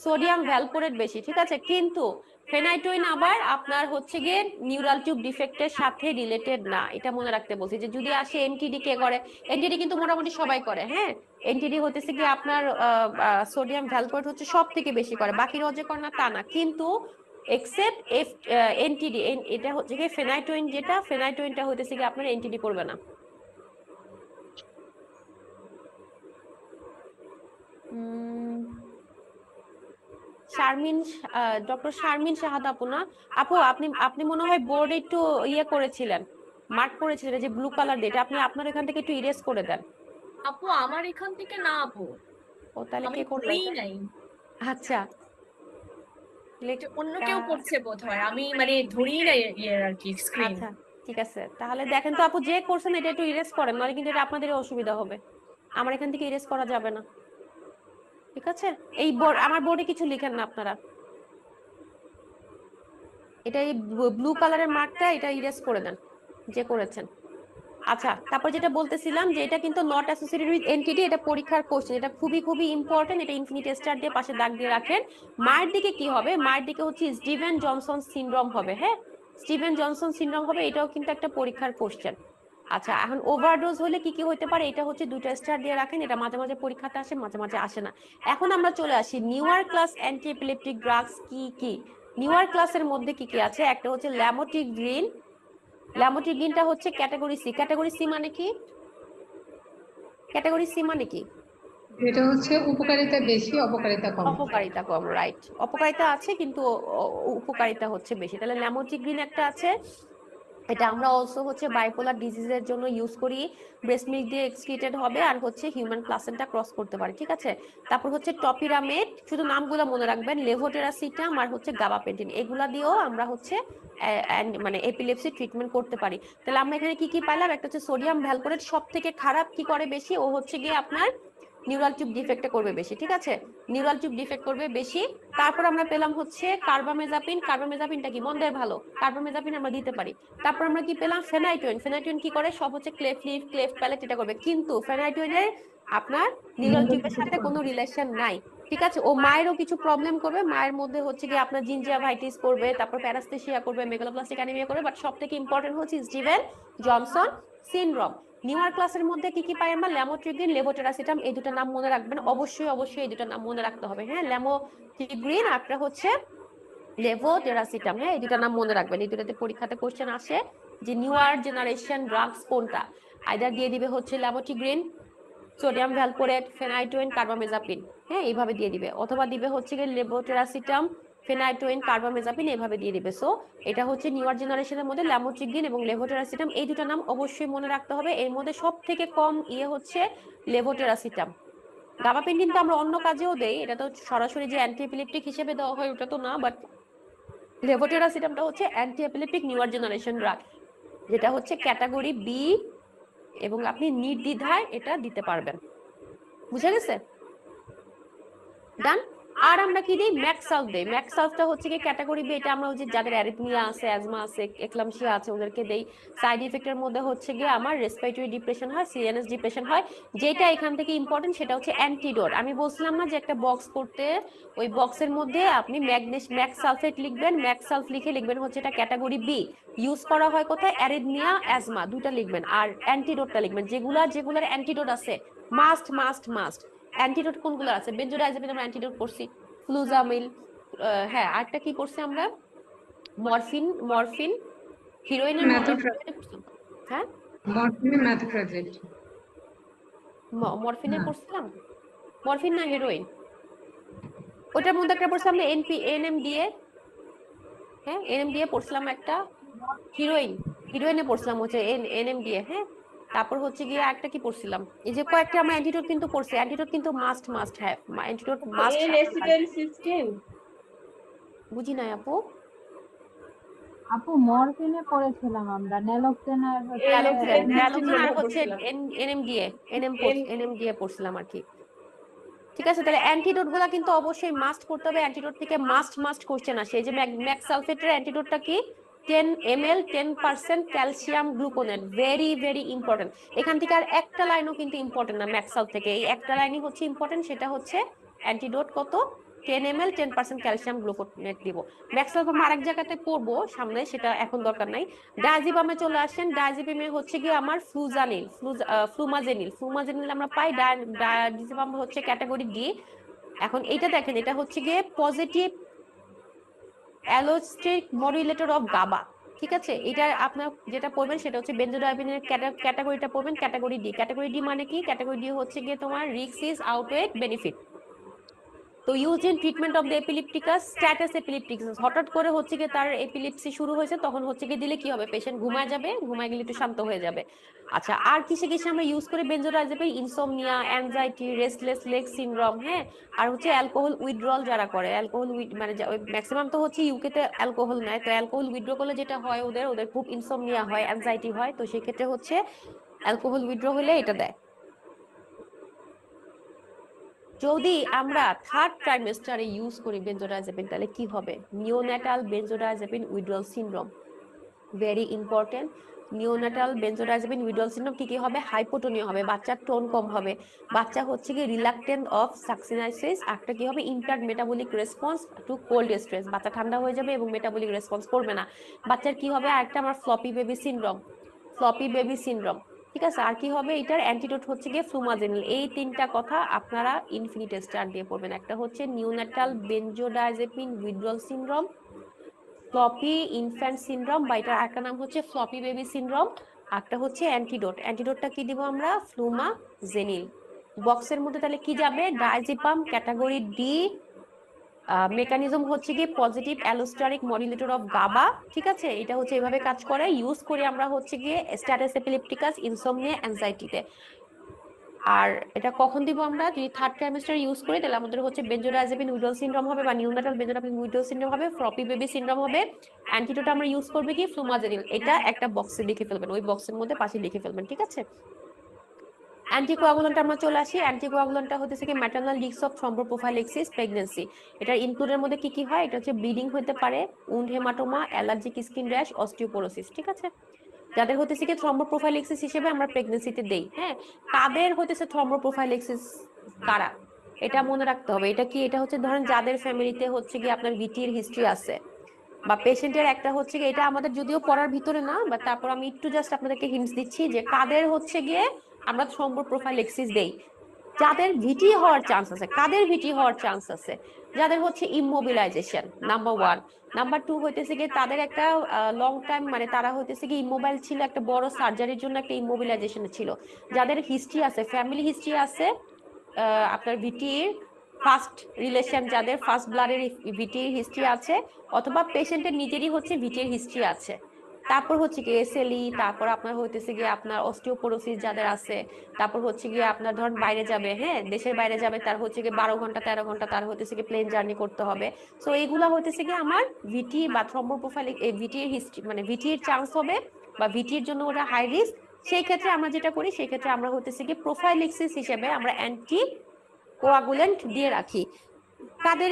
সোডিয়াম ভ্যালপোরেট বেশি, ঠিক আছে। কিন্তু ফেনাইটোইন আবার আপনার হচ্ছে গিয়ে নিউরাল টিউব ডিফেক্টের সাথে রিলেটেড না, এটা মনে রাখতে বলছি। যে যদি আসে এনটিডি কে করে, এনটিডি কিন্তু মোটামুটি সবাই করে। হ্যাঁ, এনটিডি হতেছে কি আপনার সোডিয়াম ভ্যালপোরেট হচ্ছে সব থেকে বেশি করে, বাকিরাও যে করে না তা না, কিন্তু এক্সেপ্ট এনটিডি, এটা হচ্ছে কি ফেনাইটোইন, যেটা ফেনাইটোইনটা হতেছে কি আপনার এনটিডি করবে না। শারমিন, ডক্টর শারমিন শাহাদ আপু না? আপু আপনি মনে হয় বোর্ডে একটু ইয়ে করেছিলেন, মার্ক করেছিলেন যে ব্লু কালার দিয়ে, এটা আপনি আপনার এখান থেকে একটু ইরেজ করে দেন। আপু আমার এখান থেকে না আপু, ও তাহলে আমি কে করবে? করেই নাই, আচ্ছা, এটা অন্য কেউ করছে বোধহয়, আমি মানে ধরেই নাই ইয়ে আর কি স্ক্রিন। আচ্ছা ঠিক আছে, তাহলে দেখেন তো আপু, যে করছেন এটা একটু ইরেজ করেন, নয় কিন্তু এটা আপনাদের অসুবিধা হবে, আমার এখান থেকে ইরেজ করা যাবে না। ঠিক আছে, এই বোর্ড, আমার বোর্ডে কিছু লিখেন না আপনারা, এটা এই ব্লু কালারের মার্কটা এটা ইরেজ করে দেন যে করেছেন। আচ্ছা, তারপর যেটা বলতেছিলাম যে এটা কিন্তু নট অ্যাসোসিয়েটেড উইথ এনটিডি, এটা পরীক্ষার কোশ্চেন, এটা খুবই ইম্পর্টেন্ট, এটা ইনফিনিটি স্টার দিয়ে পাশে দাগ দিয়ে রাখেন। মায়ের দিকে কি হবে, মায়ের দিকে হচ্ছে স্টিভেন জনসন সিনড্রোম হবে। হ্যাঁ, স্টিভেন জনসন সিনড্রোম হবে, এটাও কিন্তু একটা পরীক্ষার কোশ্চেন। আচ্ছা, এখন ওভারডোজ হলে কি কি হতে পারে, এটা হচ্ছে 2টা স্টার দিয়ে রাখেন, এটা মাঝে মাঝে পরীক্ষাতে আসে, মাঝে মাঝে আসে না। এখন আমরা চলে আসি newer class anti epileptic drugs কি কি। নিউয়ার ক্লাসের মধ্যে কি কি আছে, একটা হচ্ছে ল্যামোট্রিগিন। ল্যামোট্রিগিনটা হচ্ছে ক্যাটাগরি সি। ক্যাটাগরি সি মানে কি? ক্যাটাগরি সি মানে কি? এটা হচ্ছে উপকারিতা বেশি, অপকারিতা কম। অপকারিতা কম, রাইট। অপকারিতা আছে কিন্তু উপকারিতা হচ্ছে বেশি। তাহলে ল্যামোট্রিগিন একটা আছে, এটা আমরা অলসো হচ্ছে বাইপোলার ডিজিজের জন্য ইউজ করি। ব্রেস্ট মিল্ক দিয়ে এক্সক্রিটেড হবে আর হচ্ছে হিউম্যান প্লাসেন্টা ক্রস করতে পারে, ঠিক আছে। তারপর হচ্ছে টপিরামেট, শুধু নামগুলো মনে রাখবেন, লেভোটেরাসিটাম আর হচ্ছে গাবাপেন্টিন, এগুলা দিয়েও আমরা হচ্ছে মানে এপিলেপসি ট্রিটমেন্ট করতে পারি। তাহলে আমরা এখানে কি কি পাইলাম, একটা হচ্ছে সোডিয়াম ভ্যালকোরেট, সব থেকে খারাপ কি করে বেশি, ও হচ্ছে গিয়ে আপনার নিউরাল টিউব ডিফেক্টে করবে বেশি, ঠিক আছে, নিউরাল টিউব ডিফেক্ট করবে বেশি। তারপর আমরা পেলাম হচ্ছে কার্বামেজাপিন। কার্বামেজাপিনটা কি মন্দের ভালো, কার্বামেজাপিন আমরা দিতে পারি। তারপর আমরা কি পেলাম, ফেনাইটোয়েন। ফেনাইটোয়েন কি করে, সব হচ্ছে ক্লেফট লিফ, ক্লেফট প্যালেট এটা করবে, কিন্তু ফেনাইটোয়েনের আপনার নিউরাল টিউবের সাথে কোনো রিলেশন নাই, ঠিক আছে। ও মায়েরও কিছু প্রবলেম করবে, মায়ের মধ্যে হচ্ছে কি আপনার জিঞ্জিভাইটিস করবে, তারপর প্যারাস্থেসিয়া করবে, মেগালোপ্লাস্টিক অ্যানিমিয়া করবে, বাট সব থেকে ইম্পর্টেন্ট হচ্ছে স্টিভেন জনসন সিনড্রোম। নিউয়ার ক্লাসের মধ্যে কি কি পাই আমরা, ল্যামোট্রিগিন, লেভোটেরাসিটাম, এই দুটো নাম মনে রাখবেন, অবশ্যই অবশ্যই এই দুটো নাম মনে রাখতে হবে, হ্যাঁ। ল্যামোট্রিগিন একটা হচ্ছে লেভোটেরাসিটাম, হ্যাঁ, এই দুটো নাম মনে রাখবেন, এই দুটাতে পরীক্ষাতে কোশ্চেন আসে যে নিউয়ার জেনারেশন ড্রাগস কোনটা। আইদার দিয়ে দিবে হচ্ছে ল্যামোট্রিগিন, সোডিয়াম ভ্যালকোরেট, ফেনাইটোয়েন, কার্বামেজাপিন, হ্যাঁ এইভাবে দিয়ে দিবে, অথবা দিবে হচ্ছে গিয়ে লেভোটেরাসিটাম, ফেনাইটোয়েন, কার্বামেজাপিন, এইভাবে দিয়ে দিবে। সো এটা হচ্ছে নিউয়ার জেনারেশনের মধ্যে ল্যামোট্রিগিন এবং লেভোটেরাসিটাম, এই দুটো নাম অবশ্যই মনে রাখতে হবে। এর মধ্যে সব থেকে কম হচ্ছে লেভোটেরাসিটাম। গাবাপেন্টিন তো আমরা অন্য কাজেও দেই, এটা তো সরাসরি যে অ্যান্টি এপিলেপটিক হিসেবে দেওয়া হয় ওটা তো না, বাট লেভোটেরাসিটামটা হচ্ছে anti epileptic newer generation drug, যেটা হচ্ছে ক্যাটাগরি বি, এবং আপনি নির্দ্বিধায় এটা দিতে পারবেন। বুঝে গেছে? ডান। আর আমরা কি দিই, ম্যাক্সালফ দেই। ম্যাক্সালফটা হচ্ছে কি ক্যাটাগরি বি, এটা আমরা ওই যে যাদের অ্যারিথমিয়া আছে, অ্যাজমা আছে, এক্লামশিয়া আছে, ওদেরকে দেই। সাইড ইফেক্টের মধ্যে হচ্ছে গিয়ে আমার রেসপিরেটরি ডিপ্রেশন হয়, সিএনএস ডিপ্রেশন হয়। যেটা এখান থেকে ইম্পর্টেন্ট সেটা হচ্ছে অ্যান্টিডোট। আমি বলছিলাম না যে একটা বক্স করতে, ওই বক্সের মধ্যে আপনি ম্যাক্সালফেট লিখবেন, ম্যাক্সালফ লিখে লিখবেন হচ্ছে এটা ক্যাটাগরি বি, ইউজ করা হয় কোথায়, অ্যারিথমিয়া, অ্যাজমা, দুইটা লিখবেন, আর অ্যান্টিডোটটা লিখবেন, যেগুলার অ্যান্টিডোট আছে, মাস্ট মাস্ট মাস্ট। অ্যান্টিডোট কোনগুলো আছে, বেনজোডাইজাপিন আমরা অ্যান্টিডোট করছি, ফ্লুজামিল, হ্যাঁ, আরেকটা কি করছি আমরা, মরফিন, হিরোইনের মধ্যে, হ্যাঁ মরফিন, মেথোট্রেজেট। মরফিনে করছিলাম, মরফিন না হিরোইন, ওটার মধ্যে একটা পড়ছিলাম আমরা এনএমডিএ, হ্যাঁ এনএমডিএ পড়ছিলাম একটা, হিরোইনে পড়ছিলাম হচ্ছে এনএমডিএ, হ্যাঁ। তারপর হচ্ছে গিয়ে একটা কি পড়ছিলাম, এই যে কয়েকটা আমরা অ্যান্টিডোট কিন্তু পড়ছি, অ্যান্টিডোট কিন্তু must have, antidote must system. বুঝি নাই আপু। আপু মরফিনে পড়েছিলাম আমরা, ন্যালোক্সেন আর ন্যালোক্সেন আর হচ্ছে এনএমডিএ পড়ছিলাম আর কি। ঠিক আছে, তাহলে অ্যান্টিডোট গুলা কিন্তু অবশ্যই মাস্ট করতে হবে, অ্যান্টিডোট থেকে মাস্ট কোশ্চেন আসে। এই যে ম্যাক্সালফেটের অ্যান্টিডোটটা কি, 10 ml 10% calcium gluconate, very very important. এখান থেকে আর একটা লাইনও কিন্তু ইম্পর্টেন্ট না, ম্যাক্সাল থেকে এই একটা লাইনই হচ্ছে ইম্পর্টেন্ট, সেটা হচ্ছে অ্যান্টিডোট কত, 10 ml 10% ক্যালসিয়াম গ্লুকোনেট দিব। ম্যাক্সাল আমরা আরেক জায়গাতে পড়বো সামনে, সেটা এখন দরকার নাই। ডায়াজিপামে চলে আসেন, ডায়াজিপামে হচ্ছে কি আমার ফ্লুমাজেনিল আমরা পাই, ডায়াজিপাম হচ্ছে ক্যাটাগরি ডি। এখন এইটা দেখেন, এটা হচ্ছে গিয়ে পজিটিভ অ্যালোস্টেরিক মডুলেটর অফ গাবা, ঠিক আছে। এটা আপনার যেটা পড়বেন সেটা হচ্ছে বেনজোডাইজিনের ক্যাটাগরিটা পড়বেন, ক্যাটাগরি ডি। ক্যাটাগরি ডি মানে কি, ক্যাটাগরি ডি হচ্ছে গিয়ে তোমার রিস্ক ইজ আউটওয়েট বেনিফিট। তো use in treatment of the epilepticus, status epilepticus, হঠাৎ করে হচ্ছে গিয়ে তার এপিলেপসি শুরু হয়েছে, তখন হচ্ছে গিয়ে দিলে কি হবে, পেশেন্ট ঘুমায় যাবে, ঘুমায় গেলে একটু শান্ত হয়ে যাবে। আচ্ছা, আর কিসে কিসে আমরা ইউজ করি benzodiazepine, insomnia, anxiety, restless leg syndrome, হ্যাঁ। আর হচ্ছে অ্যালকোহল উইথড্রল যারা করে, অ্যালকোহল মানে ম্যাক্সিমাম তো হচ্ছে ইউকেতে অ্যালকোহল নেয়, তো অ্যালকোহল উইথড্র করলে যেটা হয় ওদের খুব ইনসোমনিয়া হয়, অ্যাংজাইটি হয়, তো সেই ক্ষেত্রে হচ্ছে অ্যালকোহল উইথড্র হলে এটা দেয়। যদি আমরা থার্ড ট্রাইমেস্টারে ইউজ করি বেনজোডাইজাপিন, তাহলে কি হবে, neonatal benzodiazepine withdrawal syndrome, very important. Neonatal benzodiazepine withdrawal syndrome কি হবে, হাইপোটোনিয়া হবে, বাচ্চার টোন কম হবে, বাচ্চা হচ্ছে কি রিলাক্টেন্ট অফ সাকসিনাইসিস, একটা কি হবে, impact metabolic response to cold stress, বাচ্চা ঠান্ডা হয়ে যাবে এবং মেটাবলিক রেসপন্স করবে না। বাচ্চার কি হবে, আরেকটা আমার floppy baby syndrome, floppy baby syndrome, ঠিক আছে। আর কি হবে, এটার অ্যান্টিডোট হচ্ছে গিয়ে ফ্লুমাজেনিল। এই তিনটা কথা আপনারা ইনফিনিটি স্টার দিয়ে পড়বেন। একটা হচ্ছে neonatal benzodiazepine withdrawal syndrome, floppy infant syndrome, বা এটার একটা নাম হচ্ছে ফ্লপি বেবি সিনড্রোম। একটা হচ্ছে অ্যান্টিডোট, অ্যান্টিডোটটা কি দিব আমরা, ফ্লুমাজেনিল। বক্সের মধ্যে তাহলে কি যাবে, ডায়াজিপাম ক্যাটাগরি ডি, মেকানিজম হচ্ছে কি পজিটিভ অ্যালোস্টারিক মডুলেটর অফ গাবা, ঠিক আছে। এটা হচ্ছে এভাবে কাজ করে, ইউজ করি আমরা হচ্ছে গিয়ে স্ট্যাটাস এপিলেপটিকাস, ইনসোমনিয়া, অ্যাংজাইটিতে। আর এটা কখন দিব আমরা, যদি থার্ড ট্রাইমেস্টার ইউজ করি তাহলে আমাদের হচ্ছে বেনজোডায়াজেপিন উইথড্রল সিনড্রোম হবে, বা নিউনাটাল বেনজোডায়াজেপিন উইথড্রল সিনড্রোম হবে, ফ্লপি বেবি সিনড্রোম হবে। অ্যান্টিডোট আমরা ইউজ করবে কি, ফ্লুমাজেনিল। এটা একটা বক্সে লিখে ফেলবেন, ওই বক্সের মধ্যে পাশে লিখে ফেলবেন, ঠিক আছে। অ্যান্টিকোয়াগুলেন্ট আমরা চলে আসি। অ্যান্টিকোয়াগুলেন্টটা হচ্ছে কি ম্যাটারনাল রিস্ক অফ থ্রম্বোপ্রোফাইলেক্সিস প্রেগন্যান্সি। এটার ইনক্লুডের মধ্যে কি কি হয়, এটা হচ্ছে ব্লিডিং হতে পারে, wound haematoma, allergic skin rash, osteoporosis, ঠিক আছে। যাদের হতেছে কি থ্রম্বোপ্রোফাইলেক্সিস হিসেবে আমরা প্রেগন্যান্সিতে দেই, হ্যাঁ। কাদের হতেছে থ্রম্বোপ্রোফাইলেক্সিস, কারা, এটা মনে রাখতে হবে। এটা কি, এটা হচ্ছে ধরেন যাদের ফ্যামিলিতে হচ্ছে কি আপনার ভিটির হিস্ট্রি আছে, বা পেশেন্টের একটা হচ্ছে গিয়ে, এটা আমাদের যদিও পড়ার ভিতরে না, বাট তারপর আমি একটু জাস্ট আপনাদেরকে হিন্টস দিচ্ছি যে কাদের হচ্ছে গিয়ে আমরা থ্রম্বোপ্রোফাইলেক্সিস দেই। যাদের ভিটি হওয়ার চান্স আছে, কাদের ভিটি হওয়ার চান্স আছে, যাদের হচ্ছে ইমোবিলাইজেশন, নাম্বার 1। নাম্বার 2 হইতেছে গিয়ে তাদের একটা লং টাইম, মানে তারা হইতেছে কি ইমোবাইল ছিল, একটা বড় সার্জারির জন্য একটা ইমোবিলাইজেশন ছিল। যাদের হিস্ট্রি আছে, ফ্যামিলি হিস্ট্রি আছে আপনার ভিটির, ফার্স্ট রিলেশন, যাদের ফার্স্ট ব্লাডের ভিটির হিস্ট্রি আছে, অথবা পেশেন্টের নিজেরই হচ্ছে ভিটির হিস্ট্রি আছে। তারপর হচ্ছে কি এসএলই, তারপর আপনার হইতেছে গিয়ে আপনার অস্টিওপোরোসিস যাদের আছে, তারপর হচ্ছে গিয়ে আপনার ধরুন বাইরে যাবে, হ্যাঁ, দেশের বাইরে যাবে, তার হচ্ছে গিয়ে 12 ঘন্টা 13 ঘন্টা তার হইতেছে গিয়ে প্লেন জার্নি করতে হবে। সো এইগুলা হইতেছে গিয়ে আমার ভিটি বা থ্রম্বোপ্রোফাইল, ভিটির হিস্ট্রি, মানে ভিটির চান্স হবে, বা ভিটির জন্য ওটা হাই রিস্ক। সেই ক্ষেত্রে আমরা যেটা করি, সেই ক্ষেত্রে আমরা হইতেছে গিয়ে প্রোফাইলেক্সিস হিসেবে আমরা অ্যান্টি কোয়াগুলেন্ট দিয়ে রাখি। কাদের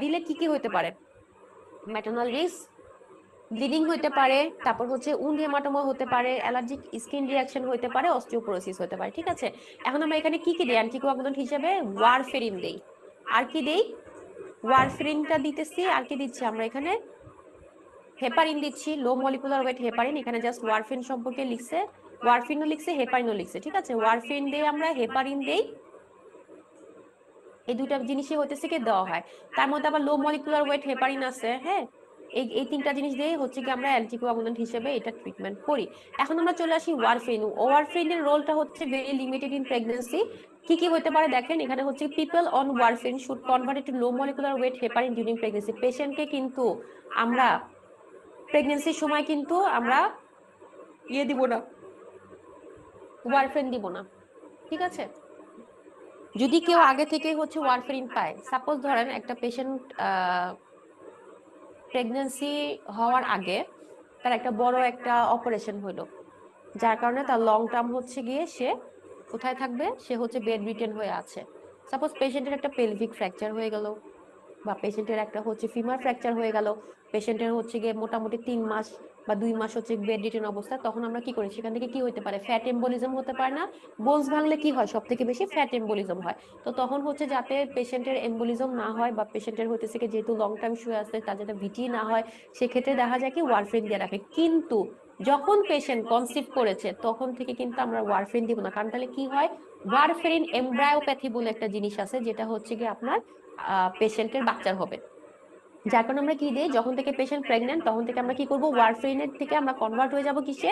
দিলে কি কি হইতে পারে, ম্যাটারনাল রিস্ক, ব্লিডিং হতে পারে, তারপর হচ্ছে উন্ড হেমাটোমা হতে পারে, অ্যালার্জিক স্কিন রিঅ্যাকশন হতে পারে, অস্টিওপোরোসিস হতে পারে, ঠিক আছে। এখন আমরা এখানে কি কি দিই অ্যান্টিকোয়াগুলেন্ট হিসেবে, ওয়ারফেরিন দেই। আর কি দেই, ওয়ারফেরিনটা দিতেছি। আর কি দিচ্ছি আমরা এখানে, হেপারিন দিচ্ছি, লো মলিকুলার ওয়েট হেপারিন। এখানে জাস্ট ওয়ারফেরিন সম্পর্কে লিখছে, ওয়ারফিনও লিখছে, হেপারিনও লিখছে, ঠিক আছে। ওয়ারফেরিন দেই আমরা, হেপারিন দেই, এই দুইটা জিনিসই হইতেছে কি দেওয়া হয়। তার মধ্যে আবার লো মলিকুলার ওয়েট হেপারিন আছে, হ্যাঁ। এই তিনটা জিনিস দিয়ে হচ্ছে কি আমরা অ্যান্টিকোয়াগুলেন্ট হিসেবে এটা ট্রিটমেন্ট করি। এখন আমরা চলে আসি ওয়ারফেরিন। ওয়ারফেরিনের রোলটা হচ্ছে ভেরি লিমিটেড ইন প্রেগন্যান্সি। কি কি হতে পারে দেখেন, এখানে হচ্ছে people on warfarin should convert to low molecular wait heparin during pregnancy. পেশেন্টকে কিন্তু আমরা প্রেগন্যান্সির সময় কিন্তু আমরা দিব না, ওয়ারফেরিন দিব না, ঠিক আছে। যদি কেউ আগে থেকে হচ্ছে ওয়ারফেরিন পায়, সাপোজ ধরেন একটা পেশেন্ট প্রেগন্যান্সি হওয়ার আগে তার একটা বড় একটা অপারেশন হলো, যার কারণে তার লং টার্ম হচ্ছে গিয়ে সে কোথায় থাকবে, সে হচ্ছে বেড রিটেন হয়ে আছে। সাপোজ পেশেন্টের একটা পেলভিক ফ্র্যাকচার হয়ে গেল, বা পেশেন্টের একটা হচ্ছে ফিমার ফ্র্যাকচার হয়ে গেল, পেশেন্টের হচ্ছে গিয়ে মোটামুটি 3 মাস বা 2 মাস হচ্ছে বেড রিটেন অবস্থা, তখন আমরা কি করি, সেখান থেকে কি হতে পারে, ফ্যাট এম্বোলিজম হতে পারে না। বোনস ভাঙলে কি হয়, সব থেকে বেশি ফ্যাট এম্বোলিজম হয়। তো তখন হচ্ছে যাতে পেশেন্টের এম্বোলিজম না হয়, বা পেশেন্টের হতেছে কি যেহেতু লং টাইম শুয়ে আছে, তার যাতে ভিটি না হয়, সেক্ষেত্রে দেখা যায় কি ওয়ারফেরিন দিয়ে রাখে। কিন্তু যখন পেশেন্ট কনসিভ করেছে তখন থেকে কিন্তু আমরা ওয়ারফেরিন দিব না, কারণ তাহলে কি হয়, ওয়ারফেরিন এমব্রায়োপ্যাথি বলে একটা জিনিস আছে, যেটা হচ্ছে কি আপনার পেশেন্টের বাচ্চার হবে। যার কারণে আমরা কি দিই, যখন থেকে পেশেন্ট প্রেগন্যান্ট তখন থেকে আমরা কি করব, ওয়ারফেরিনের থেকে আমরা কনভার্ট হয়ে যাব কিসে,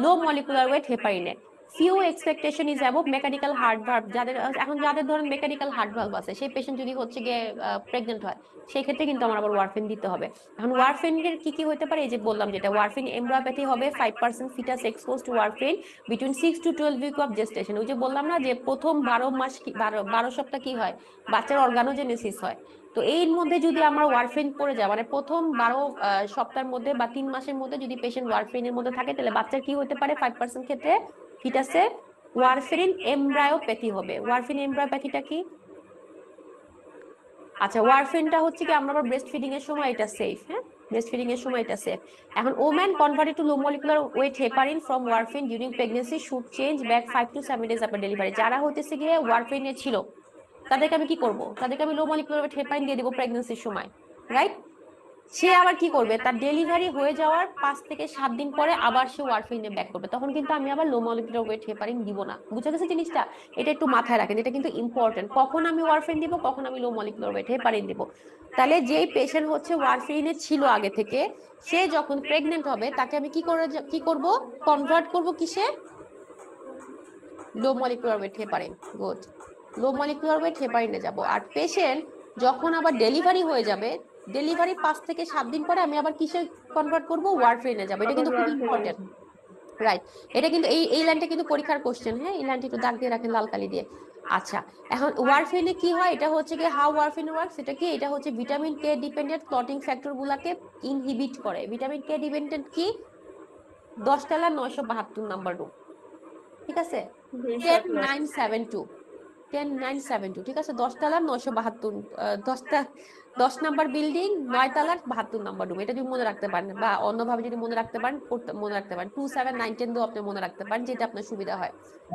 লো মলিকুলার ওয়েট হেপারিনে। Few expectation is above mechanical heart valve. যাদের এখন যাদের ধরেন মেকানিক্যাল হার্ট ভালভ আছে, সেই পেশেন্ট যদি হচ্ছে গিয়ে প্রেগন্যান্ট হয়, সেই ক্ষেত্রে কিন্তু আমার আবার ওয়ারফেরিন দিতে হবে। এখন ওয়ারফেরিনের কি কি হতে পারে, এই যে বললাম, যেটা ওয়ারফেরিন এমব্রায়োপ্যাথি হবে, 5% foetus expose to warfarin between 6 to 12 week of gestation. ওই যে বললাম না যে প্রথম 12 মাস 12 সপ্তাহ কি হয়, বাচ্চার অর্গানোজেনেসিস হয়। তো এর মধ্যে যদি আমরা ওয়ারফেরিন পড়ে যায়, মানে প্রথম 12 সপ্তাহের মধ্যে বা 3 মাসের মধ্যে যদি পেশেন্ট ওয়ারফেরিনের মধ্যে থাকে, তাহলে বাচ্চার কি হতে পারে, 5% ক্ষেত্রে ফিটাসে ওয়ারফেরিন এমব্রায়োপ্যাথি হবে। ওয়ারফেরিন এমব্রায়োপ্যাথিটা কি, আচ্ছা, ওয়ারফেরিনটা হচ্ছে কি আমরা আবার ব্রেস্ট ফিডিং এর সময় এটা সেফ, হ্যাঁ, ব্রেস্ট ফিডিং এর সময় এটা সেফ। এখন woman converted to low molecular wait heparin from warfarin during pregnancy should change back 5 to 7 days after delivery. যারা হতেছে গিয়ে ওয়ারফেরিনে ছিল, তাদেরকে আমি কি করব, তাদেরকে আমি লো মলিকুলার ওয়েট হেপারিন দিয়ে দেব প্রেগন্যান্সির সময়, রাইট। সে আবার কি করবে, তার ডেলিভারি হয়ে যাওয়ার 5 থেকে 7 দিন পরে আবার সে ওয়ারফেরিনে ব্যাক করবে, তখন কিন্তু আমি আবার লো মলিকুলার ওয়েট হেপারিন দিব না। বুঝা গেছে জিনিসটা? এটা একটু মাথায় রাখেন, এটা কিন্তু ইম্পর্টেন্ট, কখন আমি ওয়ারফেরিন দিব, কখন আমি লো মলিকুলার ওয়েট হেপারিন দিব। তাহলে যেই পেশেন্ট হচ্ছে ওয়ারফেরিনে ছিল আগে থেকে, সে যখন প্রেগনেন্ট হবে তাকে আমি কি করব, কনভার্ট করব কিসে, low molecular wait heparin. Good, লো মলিকুলার ওয়েট হেপারিনে যাব। আর পেশেন্ট যখন আবার ডেলিভারি হয়ে যাবে, ডেলিভারি 5 থেকে 7 দিন পরে আমি আবার কিসে কনভার্ট করব, ওয়ারফেরিনে যাব। এটা কিন্তু খুব ইম্পর্টেন্ট, রাইট? এটা কিন্তু এই লাইনটা কিন্তু পরীক্ষার কোশ্চেন, হ্যাঁ, এই লাইনটা একটু দাগ দিয়ে রাখেন লাল কালি দিয়ে। আচ্ছা, এখন ওয়ারফেরিনে কি হয়, এটা হচ্ছে কি হাউ ওয়ারফেরিন ওয়ার্কস, এটা কি, এটা হচ্ছে vitamin K dependent clotting factor গুলাকে ইনহিবিট করে। ভিটামিন কে ডিপেন্ডেন্ট কি, 10 তলা 972 নাম্বার রুম, ঠিক আছে, 10972, 10972, ঠিক আছে, 10 তলার 972, 10 নাম্বার বিল্ডিং, 9 তলার 72 নাম্বার রুম। এটা যদি মনে রাখতে পারেন বা অন্যভাবে যদি মনে রাখতে পারেন, মনে রাখতে পারেন 2 7 9 10 আপনি মনে রাখতে পারেন, যেটা আপনার সুবিধা হয়,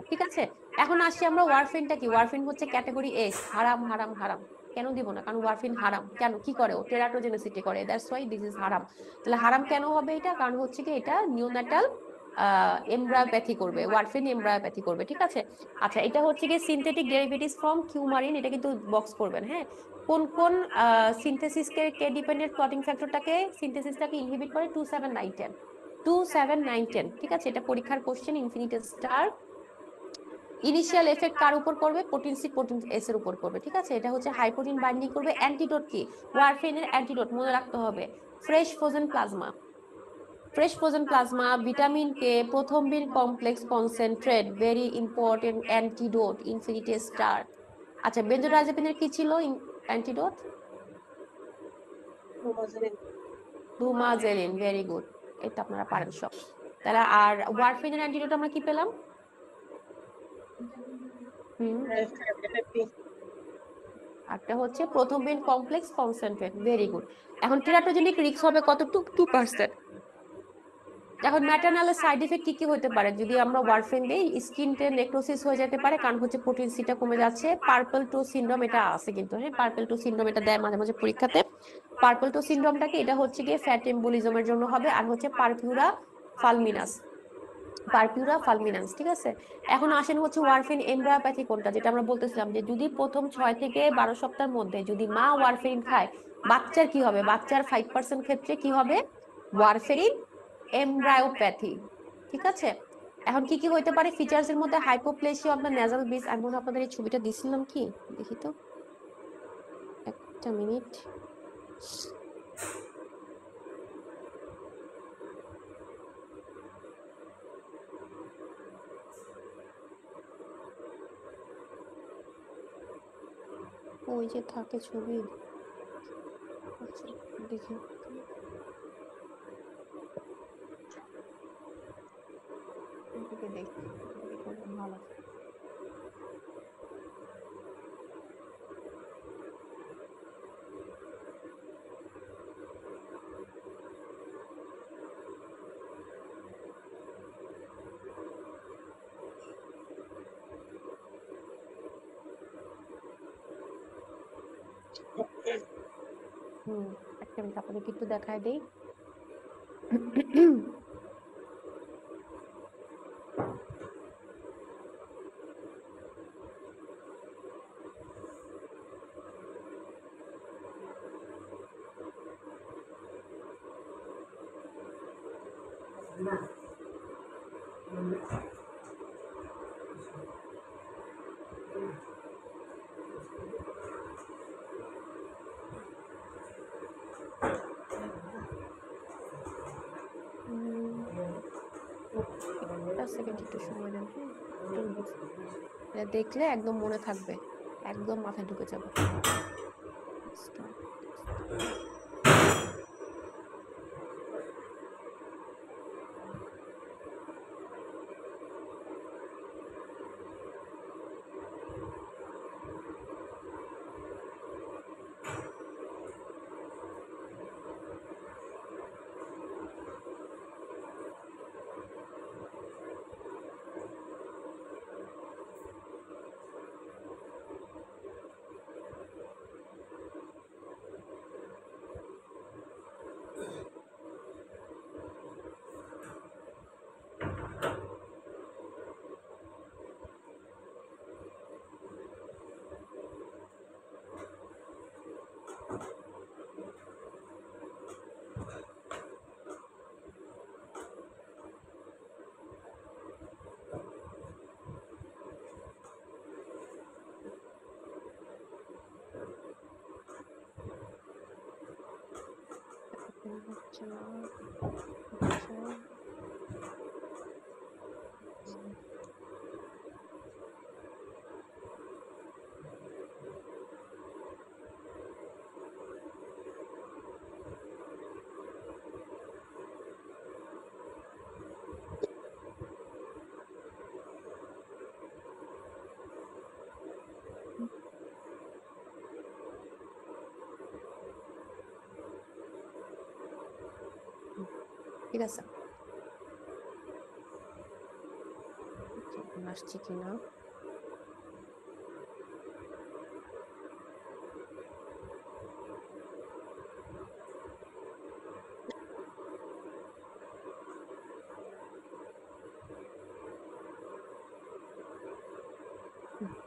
ঠিক আছে। এখন আসি আমরা ওয়ারফেরিনটা কি, ওয়ারফেরিন হচ্ছে ক্যাটাগরি এ, হারাম হারাম হারাম। কেন দিব না, কারণ ওয়ারফেরিন হারাম। কেন, কি করে ও, টেরাটোজেনেসিটি করে, দ্যাটস ওয়াই দিস ইজ হারাম। তাহলে হারাম কেন হবে এটা, কারণ হচ্ছে কি এটা নিওনাটাল এমব্রায়োপ্যাথি করবে, ওয়ারফেরিন এমব্রায়োপ্যাথি করবে, ঠিক আছে। আচ্ছা, এটা হচ্ছে কি সিনথেটিক ডেরিভেটিভস ফ্রম কিউমারিন, এটা কিন্তু বক্স করবেন, হ্যাঁ। কোন কোন সিনথেসিসকে, কে ডিপেন্ডেন্ট ক্লটিং ফ্যাক্টরটাকে, সিনথেসিসটাকে ইনহিবিট করে, 2 7 9 10, 2 7 9 10, ঠিক আছে। এটা পরীক্ষার question, infinity star. Initial effect কার উপর করবে, প্রোটিন সি প্রোটিন এস এর উপর করবে, ঠিক আছে। এটা হচ্ছে হাই প্রোটিন বাইন্ডিং করবে। অ্যান্টিডোট কি, ওয়ারফেরিনের অ্যান্টিডোট মনে রাখতে হবে, fresh frozen plasma. Fresh frozen plasma, vitamin K, prothrombin complex concentrate, very important antidote, infinity star. আচ্ছা, বেনজোডাইজাপিনের কি ছিল অ্যান্টিডোট, ডুমাজেলিন, ভেরি গুড, এটা আপনারা পারেন সব। তাহলে আর ওয়ারফেরিনের অ্যান্টিডোট আমরা কি পেলাম, একটা হচ্ছে প্রথমবিন কমপ্লেক্স কনসেন্ট্রেট, ভেরি গুড। এখন টেরাটোজেনিক রিস্ক হবে কতটুকু, 2%। এখন ম্যাটারনালের সাইড এফেক্ট কি কি হতে পারে যদি আমরা ওয়ারফেরিন দেই, স্কিনতে নেক্রোসিস হয়ে যেতে পারে, কারণ হচ্ছে প্রোটিন সিটা কমে যাচ্ছে। পার্পল টো সিনড্রোম, এটা আছে কিন্তু, হ্যাঁ, পার্পল টো সিনড্রোম এটা দেয় মাঝে মাঝে পরীক্ষাতে। পার্পল টো সিনড্রোমটাকে, এটা হচ্ছে গিয়ে ফ্যাট এম্বোলিজমের জন্য হবে। আর হচ্ছে পারপিউরা ফালমিনাস, পারপিউরা ফালমিনাস, ঠিক আছে। এখন আসেন হচ্ছে ওয়ারফেরিন এমব্রায়োপ্যাথি কোনটা, যেটা আমরা বলতেছিলাম যে যদি প্রথম 6 থেকে 12 সপ্তাহের মধ্যে যদি মা ওয়ারফেরিন খায়, বাচ্চার কি হবে, বাচ্চার 5% ক্ষেত্রে কি হবে, ওয়ারফেরিন এমব্রায়োপ্যাথি, ঠিক আছে। এখন কি কি হইতে পারে ফিচার্স এর মধ্যে, হাইপোপ্লেসিয়া অফ দ্য নেজাল বিস। আমি মনে হয় আপনাদের এই ছবিটা দিছিলাম, কি দেখি তো, একটা মিনিট। ওই যে থাকে ছবি, আচ্ছা, দেখি, দেখি ভালো। একটা মিনিট আপনাদেরকে একটু দেখায় দেই। একটা সেকেন্ড একটু সময় দেন, হ্যাঁ, এটা দেখলে একদম মনে থাকবে, একদম মাথায় ঢুকে যাবে। হচ্ছে না, হচ্ছে। ঠিক আছে, আসছে কিনা।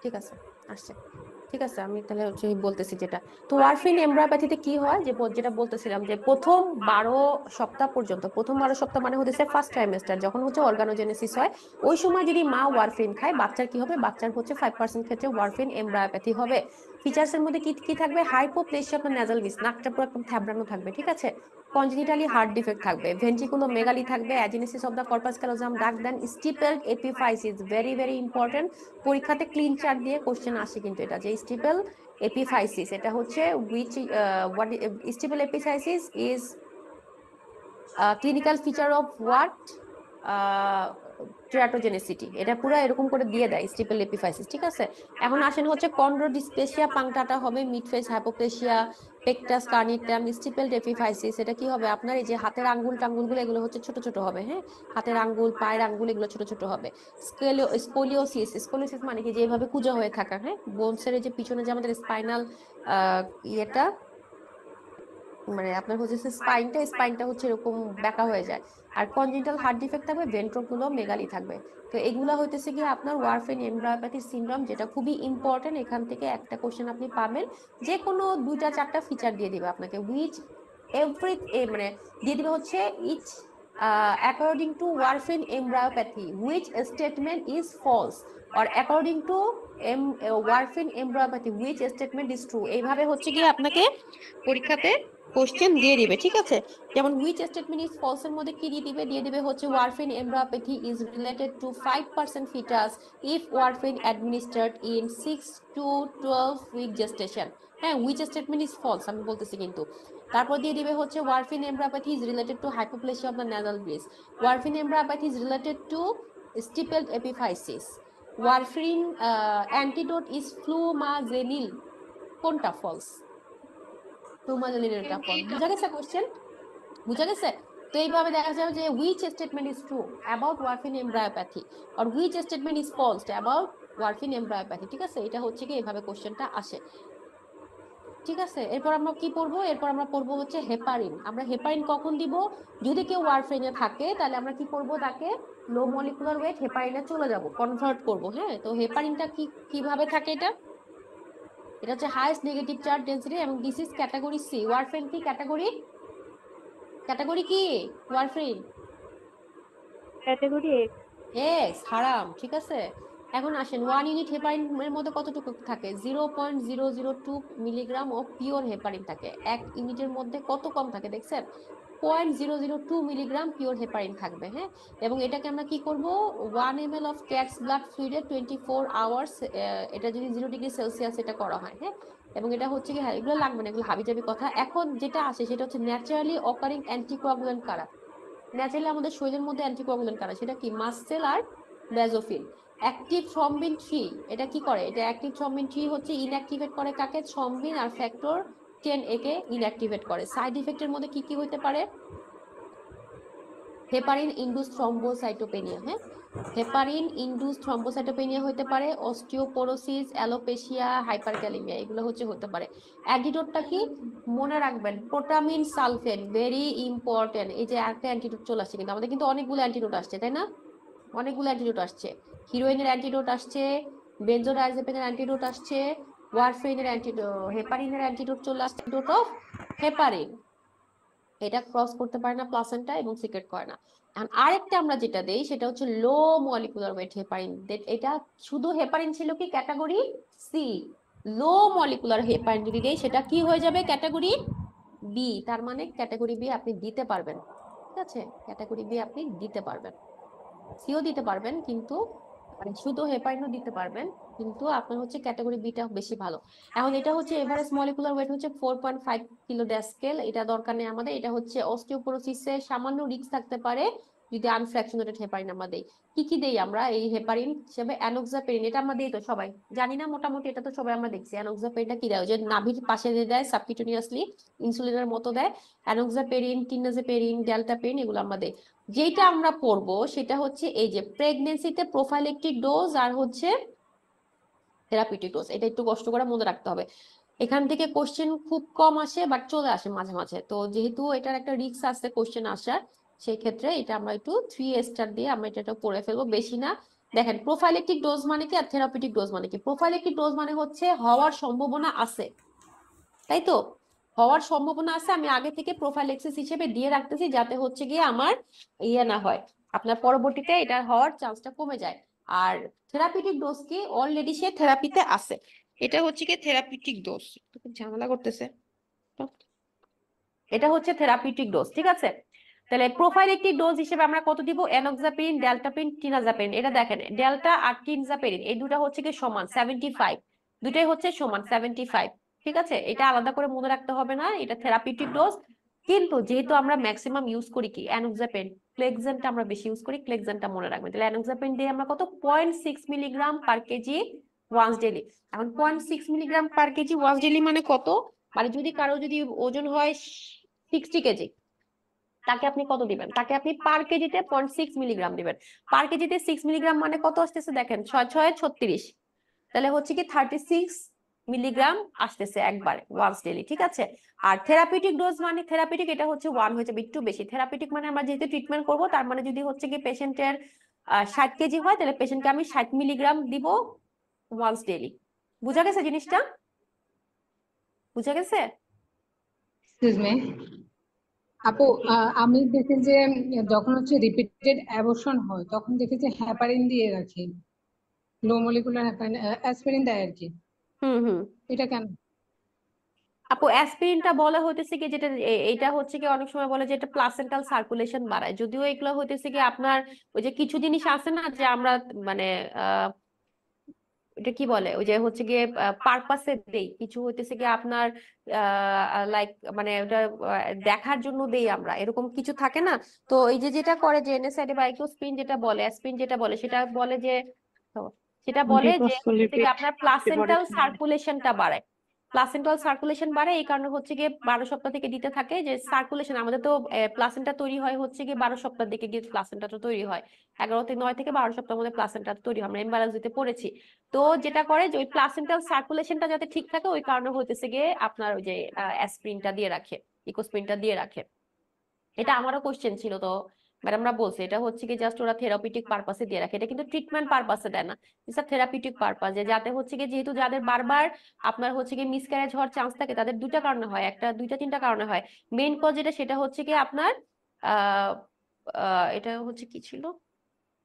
ঠিক আছে, আসছে। ঠিক আছে, আমি তাহলে হচ্ছে বলতেছি যেটা। তো ওয়ারফিন এমব্রায়োপ্যাথিতে কি হয়, যে যেটা বলতেছিলাম যে প্রথম 12 সপ্তাহ পর্যন্ত, প্রথম 12 সপ্তাহ মানে হচ্ছে ফার্স্ট ট্রাইমেস্টার, যখন হচ্ছে অর্গানোজেনেসিস হয়, ওই সময় যদি মা ওয়ারফিন খায়, বাচ্চার কি হবে, বাচ্চার হচ্ছে 5% ক্ষেত্রে ওয়ারফিন এমব্রায়োপ্যাথি হবে। ফিচার্স এর মধ্যে কি কি থাকবে, হাইপোপ্লেশিয়া অফ দ্য ন্যাজাল ভিস, নাকটা পুরো একদম থ্যাবড়ানো থাকবে, ঠিক আছে। কনজেনিটালি হার্ট ডিফেক্ট থাকবে, ভেন্ট্রিকুলোমেগালি থাকবে, অ্যাজিনেসিস অফ দ্য কর্পাস ক্যালোজাম ডাক দেন, স্টিপেলড এপিফাইসিস, ভেরি ভেরি ইম্পর্টেন্ট। পরীক্ষাতে ক্লিন চার্ট দিয়ে কোশ্চেন আসে কিন্তু এটা, যে স্টিপেল এপিফাইসিস এটা হচ্ছে which what stable epicysis is a clinical feature of what teratogenicidity, এটা পুরো এরকম করে দিয়ে দেয় স্টিপেল এপিফাইসিস, ঠিক আছে। এখন আসেন হচ্ছে কন্ড্রোডিসপ্লেসিয়া পাংটাটা হবে, মিডফেস হাইপোপ্লেসিয়া, পেকটাস কার্নিটাম, স্টিপেল এপিফাইসিস, এটা কি হবে আপনার এই যে হাতের আঙ্গুল টাঙ্গুলগুলো এগুলো হচ্ছে ছোট ছোট হবে, হ্যাঁ, হাতের আঙ্গুল পায়ের আঙ্গুল এগুলো ছোট ছোট হবে। স্কোলিওসিস, স্কোলিওসিস মানে কি, যেভাবে কুঁজো হয়ে থাকা, হ্যাঁ, বোনসের যে পিছনে যে আমাদের স্পাইনাল ইয়েটা, মানে আপনার হচ্ছে স্পাইনটা হচ্ছে এরকম বেঁকা হয়ে যায়। আর কনজেনিটাল হার্ট ডিফেক্ট থাকবে, ভেন্ট্রোকুলো মেগালি থাকবে। তো এগুলা হইতেছে কি আপনার ওয়ারফিন এমব্রায়োপ্যাথি সিনড্রোম, যেটা খুবই ইম্পর্টেন্ট। এখান থেকে একটা কোশ্চেন আপনি পাবেন, যে কোনো 2-4টা ফিচার দিয়ে দিবে আপনাকে, উইচ এভরি মানে দিয়ে দিবে হচ্ছে which according to warfarin embryopathy which statement is false or according to warfarin embryopathy which statement is true, এইভাবে হচ্ছে কি আপনাকে পরীক্ষাতে কোশ্চেন দিয়ে দিবে, ঠিক আছে। যেমন which statement is false এর মধ্যে কি দিয়ে দিবে হচ্ছে warfarin embryopathy is related to 5% fetus if warfarin administered in 6 to 12 week gestation, হ্যাঁ, which statement is false আমি বলতেছি কিন্তু। তারপর দিয়ে দিবে হচ্ছে warfarin embryopathy is related to hypoplasia of the nasal bridge, warfarin embryopathy is related to stippled epiphysis, warfarin antidote is flumazenil, কোনটা false, ফ্লুমাজেলিনটা ফলস। বুঝা গেছে কোশ্চেন, বুঝা গেছে। তো এইভাবে দেখা যাবে যে which statement is true about warfarin embryopathy or which statement is false about warfarin embryopathy, ঠিক আছে। এটা হচ্ছে কি এইভাবে কোশ্চেনটা আসে, ঠিক আছে। এরপর আমরা কি পড়বো, এরপর আমরা পড়বো হচ্ছে হেপারিন। আমরা হেপারিন কখন দিব, যদি কেউ ওয়ারফেরিনে থাকে তাহলে আমরা কি করব, তাকে লো মলিকুলার ওয়েট হেপারিনে চলে যাব, কনভার্ট করব, হ্যাঁ। তো হেপারিনটা কিভাবে থাকে, এটা হচ্ছে হাইয়েস্ট নেগেটিভ চার্জ ডেনসিটি এবং this is category C. Warfarin কি ক্যাটাগরি কি ওয়ারফেরিন ক্যাটাগরি এক্স, হারাম, ঠিক আছে। এখন আসেন 1 ইউনিট হেপারিন এর মধ্যে কতটুকু থাকে, 0.002 মিলিগ্রাম অফ পিওর হেপারিন থাকে। 1 ইউনিটের মধ্যে কত কম থাকে দেখছেন, 0.002 মিলিগ্রাম পিওর হেপারিন থাকবে, হ্যাঁ। এবং এটাকে আমরা কি করব, 1 ml অফ ক্যাটস ব্লাড ফ্লুইডে 24 আওয়ার্স, এটা যদি 0 ডিগ্রি সেলসিয়াস এটা করা হয়, হ্যাঁ। এবং এটা হচ্ছে কি, হ্যাঁ এগুলো লাগবে না, এগুলো হাবিজাবি কথা। এখন যেটা আসে সেটা হচ্ছে ন্যাচারালি অকারিং অ্যান্টিকোয়াগুলেন্ট কারা, ন্যাচারালি আমাদের শরীরের মধ্যে অ্যান্টিকোয়াগুলেন্ট কারা, সেটা কি মাস্টেল আর বেজোফিল। অ্যাক্টিভ থ্রম্বিন 3 এটা কি করে, এটা অ্যাক্টিভ থ্রম্বিন 3 হচ্ছে ইনঅ্যাক্টিভেট করে কাকে, থ্রম্বিন আর ফ্যাক্টর 10A কে ইনঅ্যাক্টিভেট করে। সাইড ইফেক্টের মধ্যে কি কি হতে পারে, হেপারিন ইনডিউস থ্রম্বোসাইটোপেনিয়া, হ্যাঁ, হেপারিন ইনডিউস থ্রম্বোসাইটোপেনিয়া হতে পারে, অস্টিওপোরোসিস, অ্যালোপেশিয়া, হাইপারক্যালেমিয়া, এগুলো হতে পারে। অ্যান্টিডোটটা কি মনে রাখবেন, প্রোটামিন সালফেট, ভেরি ইম্পর্টেন্ট। এই যে একটা অ্যান্টিডোট চলে আসছে, কিন্তু আমাদের কিন্তু অনেকগুলো অ্যান্টিডোট আসছে, তাই না, অনেকগুলো অ্যান্টিডোট আসছে। হিরোইনের অ্যান্টিডোট আসছে, বেনজোডাইজেপিনের অ্যান্টিডোট আসছে, ওয়ারফেরিনের অ্যান্টিডোট, হেপারিনের অ্যান্টিডোট চলে আসছে, অ্যান্টিডোট অফ হেপারিন। এটা ক্রস করতে পারে না প্লাসেন্টা এবং সিক্রেট করে না। এখন আরেকটা আমরা যেটা দেই সেটা হচ্ছে লো মলিকুলার ওয়েট হেপারিন। এটা শুধু হেপারিন ছিল কি ক্যাটাগরি সি, লো মলিকুলার হেপারিন যদি দেই সেটা কি হয়ে যাবে, ক্যাটাগরি বি, তার মানে ক্যাটাগরি বি আপনি দিতে পারবেন, ঠিক আছে, ক্যাটাগরি বি আপনি দিতে পারবেন, সিও দিতে পারবেন, কিন্তু মানে শুধু হেপারিনও দিতে পারবেন, কিন্তু আপনার হচ্ছে ক্যাটাগরি বিটা বেশি ভালো। এখন এটা হচ্ছে এভারেজ মলিকুলার ওয়েট হচ্ছে 4.5 কিলো ডেসকেল, এটা দরকার নেই আমাদের। এটা হচ্ছে অস্টিওপোরোসিসে সামান্য রিস্ক থাকতে পারে যদি আনফ্র্যাকশনেটেড হেপারিন আমরা দেই। কি দেই আমরা এই হেপারিন হিসেবে? অ্যানোক্সাপেরিন, এটা আমরা দিই তো সবাই জানি না মোটামুটি, এটা তো সবাই আমরা দেখছি। অ্যানোক্সাপেরিনটা কি দেয়? ওই যে নাভির পাশে দিয়ে দেয় সাবকিউটেনিয়াসলি, ইনসুলিনের মতো দেয়। অ্যানোক্সাপেরিন, টিনাজেপেরিন, ডেল্টাপেরিন এগুলো আমরা দেই। যেটা আমরা পড়বো সেটা হচ্ছে এই যে প্রেগনেন্সিতে প্রোফাইলেক্টিক ডোজ আর হচ্ছে থেরাপিউটিক ডোজ। এটা একটু কষ্ট করে মনে রাখতে হবে। এখান থেকে কোশ্চেন খুব কম আসে, বাট চলে আসে মাঝে মাঝে। তো যেহেতু এটার একটা রিস্ক আছে কোশ্চেন আসার, সেই ক্ষেত্রে এটা আমরা একটু 3 স্টার দিয়ে আমরা এটা পড়ে ফেলবো, বেশি না। দেখেন প্রোফাইলেক্টিক ডোজ মানে কি আর থেরাপিউটিক ডোজ মানে কি? প্রোফাইলেক্টিক ডোজ মানে হচ্ছে হওয়ার সম্ভাবনা আছে, তাই তো, হওয়ার সম্ভাবনা আছে, আমি আগে থেকে প্রোফাইলেক্সিস হিসেবে দিয়ে রাখতেছি যাতে হচ্ছে গিয়ে আমার ইয়ে না হয়, আপনার পরবর্তীতে এটা হওয়ার চান্সটা কমে যায়। আর থেরাপিউটিক ডোজ কি অলরেডি সে থেরাপিতে আছে, এটা হচ্ছে কি থেরাপিউটিক ডোজ। ঝামেলা করতেছে, এটা হচ্ছে থেরাপিউটিক ডোজ, ঠিক আছে। তাহলে প্রোফাইলেক্টিক ডোজ হিসেবে আমরা কত দিব? এনক্সাপিরিন, ডেল্টাপিন, টিনাজাপিরিন। এটা দেখেন ডেল্টা আর টিনজাপিরিন এই দুটা হচ্ছে কি সমান 75, দুটাই হচ্ছে সমান 75, ঠিক আছে। এটা আলাদা করে মনে রাখতে হবে না, এটা থেরাপিউটিক ডোজ। কিন্তু যেহেতু আমরা ম্যাক্সিমাম ইউজ করি কি এনক্সাপিরিন, ক্লেক্সেনটা আমরা বেশি ইউজ করি, ক্লেক্সেনটা মনে রাখবেন। তাহলে এনক্সাপিরিন দিয়ে আমরা কত 0.6 milligram per KG once daily. এখন 0.6 milligram per KG once daily মানে কত? মানে যদি কারো যদি ওজন হয় 60 কেজি, তাকে আপনি কত দিবেন? তাকে আপনি পার কেজিতে 0.6 মিলিগ্রাম দিবেন। পার কেজিতে 6 মিলিগ্রাম মানে কত আসতেছে দেখেন, 6 6 36, তাহলে হচ্ছে কি 36 মিলিগ্রাম আসতেছে একবার ওয়ান্স ডেইলি, ঠিক আছে। আর থেরাপিউটিক ডোজ মানে থেরাপিউটিক এটা হচ্ছে 1 হয়েছে একটু বেশি। থেরাপিউটিক মানে আমরা যেহেতু ট্রিটমেন্ট করব, তার মানে যদি হচ্ছে কি পেশেন্টের 60 কেজি হয়, তাহলে পেশেন্টকে আমি 60 মিলিগ্রাম দিব ওয়ান্স ডেইলি। বুঝা গেছে জিনিসটা? বুঝা গেছে? এক্সকিউজ মি আপু, আমি দেখি যে যখন হচ্ছে রিপিটেড অ্যাবর্শন হয় তখন দেখি যে হ্যাপারিন দিয়ে রাখি, লো মলিকুলার হ্যাপারিন, অ্যাসপিরিন দেয় আর কি। হুম। এটা কেন? আপু অ্যাসপিরিনটা বলা হইতেছে কি যেটা এটা হচ্ছে কি অনেক সময় বলে যে এটা প্লাসেন্টাল সার্কুলেশন বাড়ায়, যদিও এগুলো হইতেছে কি আপনার ওই যে কিছু জিনিস আছে না যে আমরা মানে এটা কি বলে ওই যে হচ্ছে গিয়ে পারপাসে দেই, কিছু হইতেছে কি আপনার লাইক মানে ওটা দেখার জন্য দেই আমরা, এরকম কিছু থাকে না। তো এই যে যেটা করে যে এনএসআইডি বা আইকোস্পিন যেটা বলে, অ্যাসপিরিন যেটা বলে সেটা বলে যে সেটা বলে যে হচ্ছে কি আপনার প্লাসেন্টাল সার্কুলেশনটা বাড়ায়, প্লাসেন্টাল সার্কুলেশন বাড়ে। এই কারণে হচ্ছে গিয়ে 12 সপ্তাহ থেকে দিতে থাকে যে সার্কুলেশন, আমাদের তো প্লাসেন্টা তৈরি হয় হচ্ছে গিয়ে 12 সপ্তাহ দিকে গিয়ে প্লাসেন্টাটা তৈরি হয়, 9 থেকে 12 সপ্তাহের মধ্যে প্লাসেন্টা তৈরি হয়, আমরা এমবায়োলজিতে পড়েছি। তো যেটা করে যে ওই প্লাসেন্টাল সার্কুলেশনটা যাতে ঠিক থাকে ওই কারণে হইতেছে গিয়ে আপনার ওই যে অ্যাসপিরিনটা দিয়ে রাখে, ইকোস্পিরিনটা দিয়ে রাখে। এটা আমারও কোশ্চেন ছিল, তো ম্যাডামরা বলছে এটা হচ্ছে কি জাস্ট ওরা থেরাপিউটিক পারপাসে দিয়ে রাখে, এটা কিন্তু ট্রিটমেন্ট পারপাসে দেয় না, ইটস আ থেরাপিউটিক পারপাস, যে যাতে হচ্ছে কি যেহেতু যাদের বারবার আপনার হচ্ছে কি মিসক্যারেজ হওয়ার চান্স থাকে তাদের দুইটা কারণে হয়, একটা দুইটা তিনটা কারণে হয়। মেইন কজ যেটা সেটা হচ্ছে কি আপনার আহ এটা হচ্ছে কি ছিল,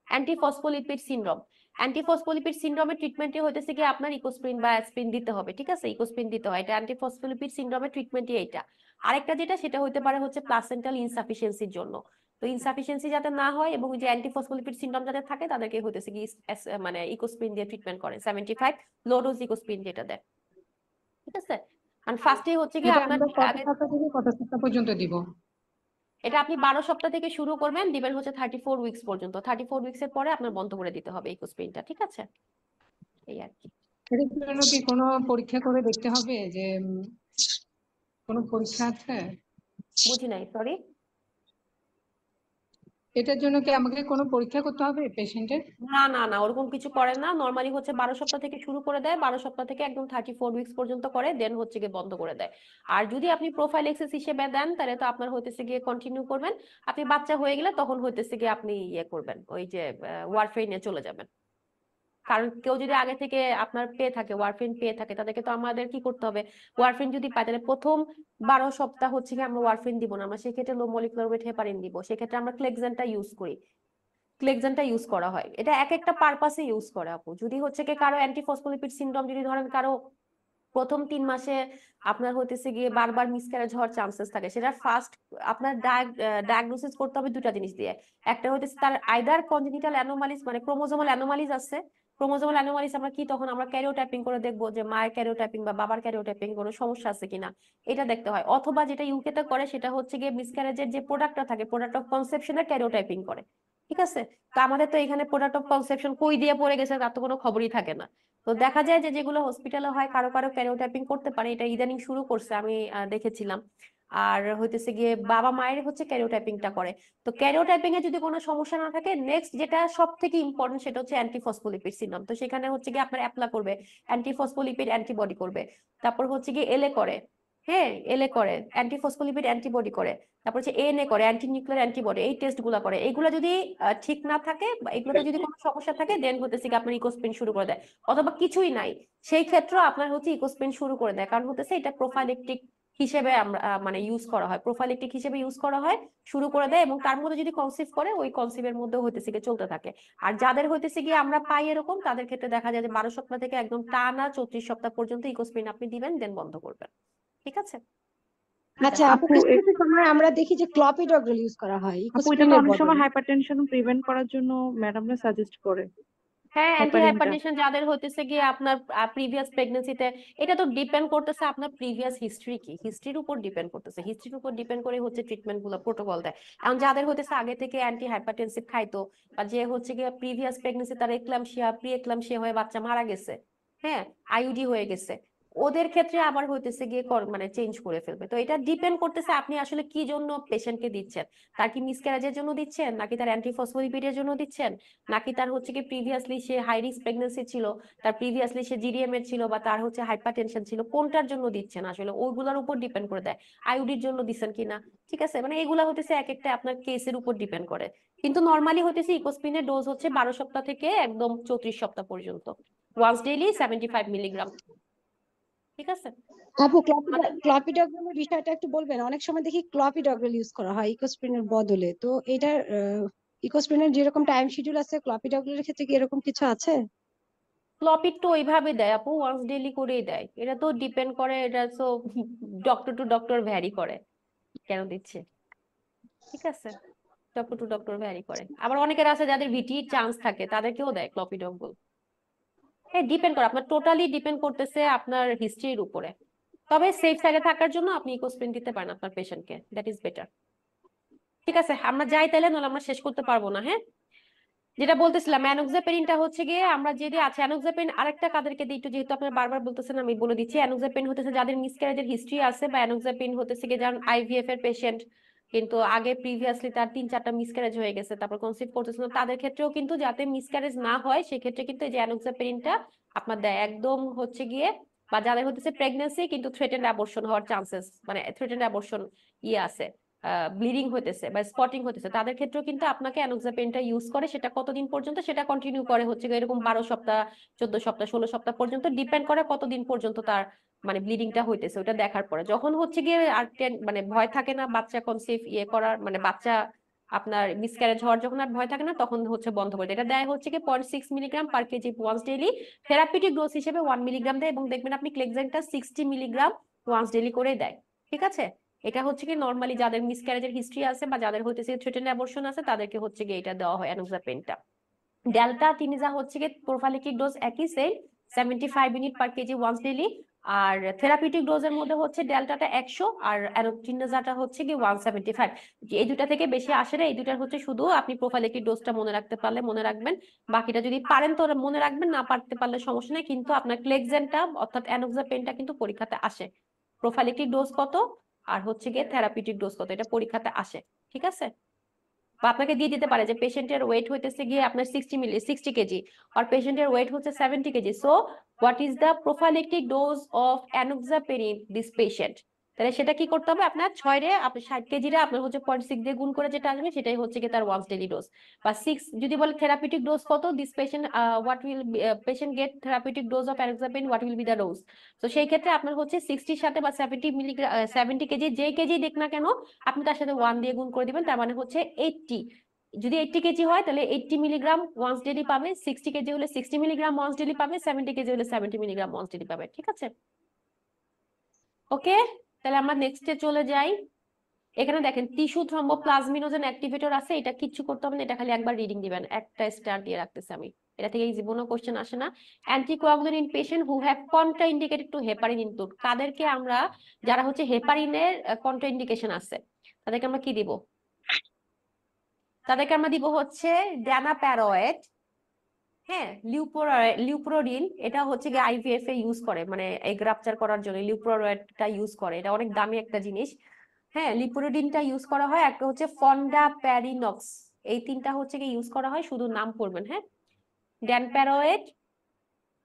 অ্যান্টিফসফোলিপিড সিনড্রোম। অ্যান্টিফসফোলিপিড সিনড্রোমের ট্রিটমেন্টে হইতেছে কি আপনার ইকোস্প্রিন বা অ্যাসপিরিন দিতে হবে, ঠিক আছে, ইকোস্প্রিন দিতে হয়, এটা অ্যান্টিফসফোলিপিড সিনড্রোমের ট্রিটমেন্টই এইটা। আরেকটা যেটা সেটা হইতে পারে হচ্ছে প্লাসেন্টাল ইনসাফিসিয়েন্সির জন্য। তো ইনসাফিসিয়েন্সি যাতে না হয় এবং যে অ্যান্টিফসফোলিপিড সিনড্রোম যাদের থাকে তাদেরকে হইতেছে কি মানে ইকোস্প্রিন দিয়ে ট্রিটমেন্ট করে, 75 লো ডোজ ইকোস্প্রিন যেটা দেয়, ঠিক আছে। আর ফার্স্টে হচ্ছে কি এটা আপনার আমরা কত আগে সপ্তাহ থেকে কত সপ্তাহ পর্যন্ত দিব? এটা আপনি 12 সপ্তাহ থেকে শুরু করবেন, দিবেন হচ্ছে 34 উইকস পর্যন্ত, 34 উইকস এর পরে আপনার বন্ধ করে দিতে হবে ইকোস্প্রিনটা, ঠিক আছে, এই আর কি। এটার জন্য কি কোনো পরীক্ষা করে দেখতে হবে যে কোনো পরীক্ষা আছে? বুঝি নাই, সরি। এটার জন্য কি আমাকে কোনো পরীক্ষা করতে হবে পেশেন্টের? না ওরকম কিছু করে না, নরমালি হচ্ছে 12 সপ্তাহ থেকে শুরু করে দেয়, 12 সপ্তাহ থেকে একদম 34 উইকস পর্যন্ত করে, দেন হচ্ছে গিয়ে বন্ধ করে দেয়। আর যদি আপনি প্রোফাইলেক্সিস হিসেবে দেন তাহলে তো আপনার হইতেছে গিয়ে কন্টিনিউ করবেন, আপনি বাচ্চা হয়ে গেলে তখন হইতেছে গিয়ে আপনি ইয়ে করবেন ওই যে ওয়ারফেরিনে চলে যাবেন। কারণ কেউ যদি আগে থেকে আপনার পেয়ে থাকে, ওয়ারফেরিন পেয়ে থাকে, তাদেরকে তো আমাদের কি করতে হবে, ওয়ারফেরিন যদি পাই তাহলে প্রথম 12 সপ্তাহ হচ্ছে কি আমরা ওয়ারফেরিন দিব না, আমরা সেক্ষেত্রে লো মলিকুলার ওয়েট হেপারিন দিব, সেক্ষেত্রে আমরা ক্লেক্সেনটা ইউজ করি, ক্লেক্সেনটা ইউজ করা হয়। এটা এক একটা পারপাসে ইউজ করে আপু। যদি হচ্ছে কি কারো অ্যান্টিফসফোলিপিড সিনড্রোম যদি ধরেন কারো প্রথম 3 মাসে আপনার হইতেছে গিয়ে বারবার মিসক্যারেজ হওয়ার চান্সেস থাকে, সেটা ফার্স্ট আপনার ডায়াগনোসিস করতে হবে দুটা জিনিস দিয়ে। একটা হইতেছে তার আইদার কনজেনিটাল অ্যানোমালিস মানে ক্রোমোজোমাল অ্যানোমালিস আছে। ক্রোমোজোমাল অ্যানোমালিস আমরা কি তখন আমরা ক্যারিওটাইপিং করে দেখবো যে মায়ের ক্যারিওটাইপিং বা বাবার ক্যারিওটাইপিং কোনো সমস্যা আছে কিনা, এটা দেখতে হয়। অথবা যেটা ইউকে তে করে সেটা হচ্ছে গিয়ে মিসক্যারেজের যে প্রোডাক্টটা থাকে, প্রোডাক্ট অফ কনসেপশনের ক্যারিওটাইপিং করে। ঠিক আছে, তো আমাদের তো এখানে প্রোডাক্ট অফ কনসেপশন কই দিয়ে পড়ে গেছে তার তো কোনো খবরই থাকে না। তো দেখা যায় যে যেগুলো হসপিটালে হয় কারো কারো ক্যারিওটাইপিং করতে পারে, এটা ইদানিং শুরু করছে আমি দেখেছিলাম। আর হইতেছে গিয়ে বাবা মায়ের হচ্ছে ক্যারিওটাইপিংটা করে। তো ক্যারিওটাইপিং এ যদি কোনো সমস্যা না থাকে, নেক্সট যেটা সব থেকে ইম্পর্টেন্ট সেটা হচ্ছে অ্যান্টিফসফোলিপিড সিনড্রোম। তো সেখানে হচ্ছে গিয়ে আপনার অ্যাপ্লাই করবে অ্যান্টিফসফোলিপিড অ্যান্টিবডি করবে, তারপর হচ্ছে গিয়ে এলএ করে, হ্যাঁ এলএ করে অ্যান্টিফসফোলিপিড অ্যান্টিবডি করে, তারপর হচ্ছে এএনএ করে অ্যান্টি নিউক্লিয়ার অ্যান্টিবডি, এই টেস্ট গুলা করে। এগুলো যদি ঠিক না থাকে বা এগুলোতে যদি কোনো সমস্যা থাকে দেন হতেছে কি আপনার ইকোস্পিন শুরু করে দেয়। অথবা কিছুই নাই সেই ক্ষেত্রে আপনার হচ্ছে ইকোস্পিন শুরু করে দেয়, কারণ হতেছে এটা প্রোফাইলেকটিক হিসেবে আমরা মানে ইউজ করা হয়, প্রোফাইলেকটিক হিসেবে ইউজ করা হয়, শুরু করে দেয়। এবং তার মধ্যে যদি কনসিভ করে ওই কনসিভের মধ্যে হইতেছে গিয়ে চলতে থাকে। আর যাদের হইতেছে গিয়ে আমরা পাই এরকম তাদের ক্ষেত্রে দেখা যায় যে 12 সপ্তাহ থেকে একদম টানা 34 সপ্তাহ পর্যন্ত ইকোস্পিন আপনি দিবেন, দেন বন্ধ করবেন। ঠিক আছে। আচ্ছা আপু, আপু কিছু কিছু সময় আমরা দেখি যে ক্লপিডগ্রেল ইউজ করা হয় আপু এটা তো ইকোস্প্রিনের অনেক সময় বদলে। হাইপারটেনশন প্রিভেন্ট করার জন্য ম্যাডামরা সাজেস্ট করে হ্যাঁ, অ্যান্টি হেপারিনটা। হাইপারটেনশন যাদের হইতেছে গিয়ে আপনার প্রিভিয়াস প্রেগন্যান্সিতে, এটা তো ডিপেন্ড করতেছে আপনার প্রিভিয়াস হিস্ট্রি কি, হিস্ট্রির উপর ডিপেন্ড করতেছে, হিস্ট্রির উপর ডিপেন্ড করে হচ্ছে ট্রিটমেন্ট গুলো প্রোটোকল দেয়। এখন যাদের হইতেছে আগে থেকে অ্যান্টি হাইপারটেনসিভ খাইতো বা যে হচ্ছে গিয়ে প্রিভিয়াস প্রেগন্যান্সি তার এক্লামশিয়া প্রি এক্লামশিয়া হয়ে বাচ্চা মারা গেছে, হ্যাঁ আইইউডি হয়ে গেছে, ওদের ক্ষেত্রে আবার হইতেছে গিয়ে মানে চেঞ্জ করে ফেলবে। তো এটা ডিপেন্ড করতেছে আপনি আসলে কি জন্য পেশেন্টকে দিচ্ছেন, তার কি মিসক্যারেজের জন্য দিচ্ছেন, নাকি তার অ্যান্টিফসফোলিপিডের জন্য দিচ্ছেন, নাকি তার হচ্ছে কি প্রিভিয়াসলি সে হাই রিস্ক প্রেগন্যান্সি ছিল, তার প্রিভিয়াসলি সে জিডিএম এর ছিল, বা তার হচ্ছে হাইপারটেনশন ছিল, কোনটার জন্য দিচ্ছেন আসলে ওইগুলোর উপর ডিপেন্ড করে দেয়। আইইউডির জন্য দিচ্ছেন কিনা, ঠিক আছে, মানে এগুলা হতেছে এক একটা আপনার কেসের উপর ডিপেন্ড করে। কিন্তু নর্মালি হতেছে ইকোস্পিনের ডোজ হচ্ছে 12 সপ্তাহ থেকে একদম 34 সপ্তাহ পর্যন্ত, ওয়ান্স ডেইলি 75 মিলিগ্রাম। ঠিক আছে। আপু আমাদের ক্লপিডগ্রেলের বিষয়টা একটু বলবেন? অনেক সময় দেখি ক্লপিডগ্রেল ইউজ করা হয় ইকোস্প্রিনের বদলে, তো এটার ইকোস্প্রিনের যেরকম টাইম শিডিউল আছে ক্লপিডগ্রেলের ক্ষেত্রে কি এরকম কিছু আছে? ক্লপিড তো ওইভাবে দেয় আপু, ওয়ান্স ডেইলি করেই দেয়। এটা তো ডিপেন্ড করে, এটা তো ডক্টর টু ডক্টর ভ্যারি করে কেন দিচ্ছে। ঠিক আছে, ডক্টর টু ডক্টর ভ্যারি করে। আবার অনেকের আছে যাদের ভিটির চান্স থাকে তাদেরকেও দেয় ক্লপিডগ্রেল। হ্যাঁ ডিপেন্ড করে, আপনার টোটালি ডিপেন্ড করতেছে আপনার হিস্ট্রির উপরে। তবে সেফ সাইডে থাকার জন্য আপনি ইকোস্প্রিন দিতে পারেন আপনার পেশেন্টকে, দ্যাট ইজ বেটার। ঠিক আছে, আমরা যাই তাহলে, নাহলে আমরা শেষ করতে পারবো না। হ্যাঁ, যেটা বলতেছিলাম অ্যানোক্সাপেরিনটা হচ্ছে গিয়ে আমরা যদি আছে অ্যানোক্সাপেরিন আরেকটা কাদেরকে দিই একটু, যেহেতু আপনারা বারবার বলতেছেন আমি বলে দিচ্ছি। অ্যানোক্সাপেরিন হতেছে যাদের মিসক্যারেজের হিস্ট্রি আছে, বা অ্যানোক্সাপেরিন হতেছে গিয়ে যার আইভিএফ এর পেশেন্ট, কিন্তু আগে প্রিভিয়াসলি তার 3-4টা মিসক্যারেজ হয়ে গেছে, তারপর কনসিভ করতেছে না, তাদের ক্ষেত্রেও কিন্তু যাতে মিসক্যারেজ না হয় সেক্ষেত্রে কিন্তু এই যে অ্যানোক্সাপেরিনটা আপনার দেয় একদম হচ্ছে গিয়ে। বা যাদের হতেছে প্রেগন্যান্সি কিন্তু থ্রেটেন্ড অ্যাবর্শন হওয়ার চান্সেস, মানে থ্রেটেন্ড অ্যাবর্শন আছে, ব্লিডিং হইতেছে বা স্পটিং হইতেছে, তাদের ক্ষেত্রেও কিন্তু আপনাকে অ্যানোক্সাপেরিনটা ইউজ করে। সেটা কতদিন পর্যন্ত সেটা কন্টিনিউ করে হচ্ছে এরকম 12 সপ্তাহ 14 সপ্তাহ 16 সপ্তাহ পর্যন্ত, ডিপেন্ড করে কতদিন পর্যন্ত তার মানে ব্লিডিংটা হইতেছে। ওটা দেখার পরে যখন হচ্ছে গিয়ে আর মানে ভয় থাকে না বাচ্চা কনসিভ করার, মানে বাচ্চা আপনার মিসক্যারেজ হওয়ার যখন আর ভয় থাকে না, তখন হচ্ছে বন্ধ করে দেয়। এটা দেয় হচ্ছে কি 0.6 milligram per KG once daily, therapeutic dose হিসেবে 1 মিলিগ্রাম দেয়। এবং দেখবেন আপনি ক্লেক্সেনটা 60 মিলিগ্রাম ওয়ান্স ডেইলি করে দেয়। ঠিক আছে, এটা হচ্ছে কি নরমালি যাদের মিসক্যারেজের হিস্ট্রি আছে বা যাদের হইতেছে থ্রেটেন্ড অ্যাবর্শন আছে তাদেরকে হচ্ছে কি এটা দেওয়া হয় অ্যানোক্সাপেরিনটা। ডেল্টা টিনিজা হচ্ছে কি প্রোফাইলেটিক ডোজ একই same 75 unit per KG once daily. আর থেরাপিউটিক ডোজের মধ্যে হচ্ছে ডেল্টাটা 100 আর টিনিজাটা হচ্ছে কি 175। এই দুটা থেকে বেশি আসে না, এই দুটার হচ্ছে শুধু আপনি প্রোফাইলেটিক ডোজটা মনে রাখতে পারলে মনে রাখবেন, বাকিটা যদি পারেন তো মনে রাখবেন, না পারতে পারলে সমস্যা নেই। কিন্তু আপনার ক্লেক্সেনটা অর্থাৎ অ্যানোক্সাপেরিনটা কিন্তু পরীক্ষাতে আসে, প্রোফাইলেটিক ডোজ কত আর হচ্ছে গিয়ে থেরাপিউটিক ডোজ কত, এটা পরীক্ষাতে আসে। ঠিক আছে, বা আপনাকে দিয়ে দিতে পারে যে পেশেন্টের ওয়েট হইতেছে গিয়ে আপনার 60 কেজি আর পেশেন্টের ওয়েট হচ্ছে 70 KG, so what is the prophylactic dose of enoxaparin this patient. তাহলে সেটা কি করতে হবে, আপনার 6 রে আপনি 60 কেজিরা আপনার হচ্ছে 0.6 দিয়ে গুণ করে যেটা আসবে সেটাই হচ্ছে কি তার ওয়ান্স ডেইলি ডোজ। বা 6 যদি বলে থেরাপিউটিক ডোজ কত this patient, what will patient get therapeutic dose of enoxaparin, what will be the dose. তো সেই ক্ষেত্রে আপনার হচ্ছে 60 সাথে বা 70 মিলিগ্রাম 70 কেজি যে কেজি দেখ না কেন আপনি তার সাথে 1 দিয়ে গুণ করে দিবেন, তার মানে হচ্ছে 80। যদি 80 কেজি হয় তাহলে 80 মিলিগ্রাম ওয়ান্স ডেইলি পাবে, 60 কেজি হলে 60 মিলিগ্রাম ওয়ান্স ডেইলি পাবে, 70 কেজি হলে 70 মিলিগ্রাম ওয়ান্স ডেইলি পাবে। ঠিক আছে, ওকে, তাহলে আমরা নেক্সটে চলে যাই। এখানে দেখেন টিস্যু থ্রম্বোপ্লাজমিনোজেন অ্যাক্টিভেটর আছে, এটা কিচ্ছু করতে হবে না, এটা খালি একবার রিডিং দিবেন, একটা স্টার দিয়ে রাখতেছে আমি। এটা থেকে জীবনও কোশ্চেন আসে না। Anticoagulant in patient who have contraindicated to heparin include, কাদেরকে আমরা, যারা হচ্ছে হেপারিনের কন্ট্রাইন্ডিকেশন আছে তাদেরকে আমরা কি দিব? তাদেরকে আমরা দিব হচ্ছে ড্যানাপ্যারোয়েট, হ্যাঁ, লিউপ্রোডিন, এটা হচ্ছে কি আইভিএফ এ ইউজ করে, মানে এগ রাপচার করার জন্য লিউপ্রোয়েটটা ইউজ করে, এটা অনেক দামি একটা জিনিস। হ্যাঁ, লিউপ্রোডিনটা ইউজ করা হয়, একটা হচ্ছে ফন্ডাপ্যারিনক্স, এই তিনটা হচ্ছে কি ইউজ করা হয়, শুধু নাম করবেন। হ্যাঁ, ড্যানপ্যারোয়েট,